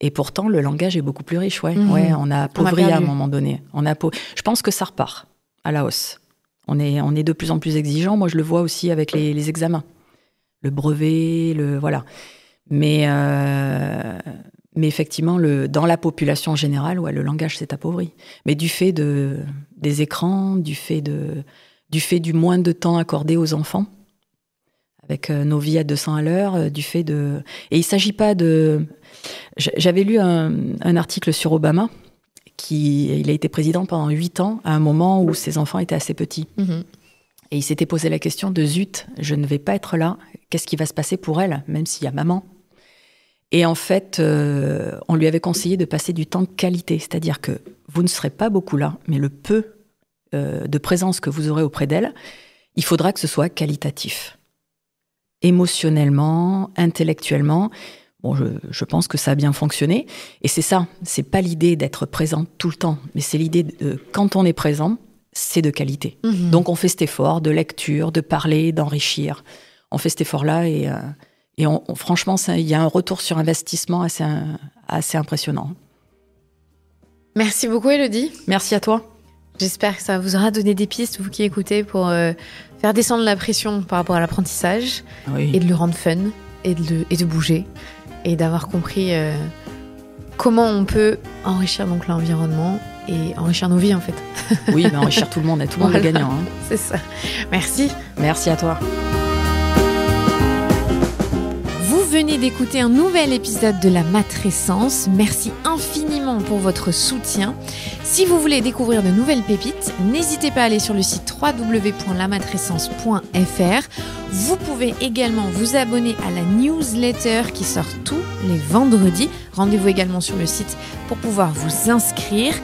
Et pourtant, le langage est beaucoup plus riche. Ouais, on a appauvri à un moment donné. Je pense que ça repart à la hausse. On est de plus en plus exigeant. Moi, je le vois aussi avec les examens. Le brevet, voilà. Mais effectivement, dans la population générale, le langage s'est appauvri. Mais du fait des écrans, du fait du moins de temps accordé aux enfants, avec nos vies à 200 à l'heure, Et il ne s'agit pas de... J'avais lu un article sur Obama, il a été président pendant 8 ans, à un moment où ses enfants étaient assez petits. Et il s'était posé la question de « Zut, je ne vais pas être là, qu'est-ce qui va se passer pour elle, même s'il y a maman ?» Et en fait, on lui avait conseillé de passer du temps de qualité, c'est-à-dire que vous ne serez pas beaucoup là, mais le peu de présence que vous aurez auprès d'elle, il faudra que ce soit qualitatif. Émotionnellement, intellectuellement. Bon, je pense que ça a bien fonctionné. Et c'est ça, c'est pas l'idée d'être présent tout le temps, mais c'est l'idée de, quand on est présent, c'est de qualité. Donc on fait cet effort de lecture, de parler, d'enrichir. On fait cet effort-là et franchement, il y a un retour sur investissement assez impressionnant. Merci beaucoup, Élodie. Merci à toi. J'espère que ça vous aura donné des pistes, vous qui écoutez, pour faire descendre la pression par rapport à l'apprentissage et de le rendre fun et de bouger et d'avoir compris comment on peut enrichir donc l'environnement et enrichir nos vies en fait. Oui, mais enrichir tout le monde et tout le monde est gagnant. C'est ça. Merci. Merci à toi. Vous venez d'écouter un nouvel épisode de la Matrescence. Merci infiniment pour votre soutien. Si vous voulez découvrir de nouvelles pépites, n'hésitez pas à aller sur le site www.lamatrescence.fr. Vous pouvez également vous abonner à la newsletter qui sort tous les vendredis. Rendez-vous également sur le site pour pouvoir vous inscrire.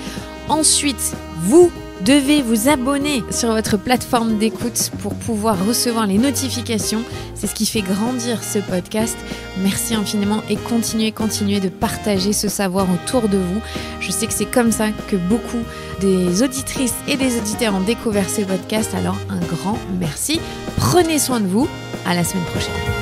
Ensuite, vous devez vous abonner sur votre plateforme d'écoute pour pouvoir recevoir les notifications. C'est ce qui fait grandir ce podcast. Merci infiniment et continuez de partager ce savoir autour de vous. Je sais que c'est comme ça que beaucoup des auditrices et des auditeurs ont découvert ce podcast. Alors un grand merci. Prenez soin de vous. À la semaine prochaine.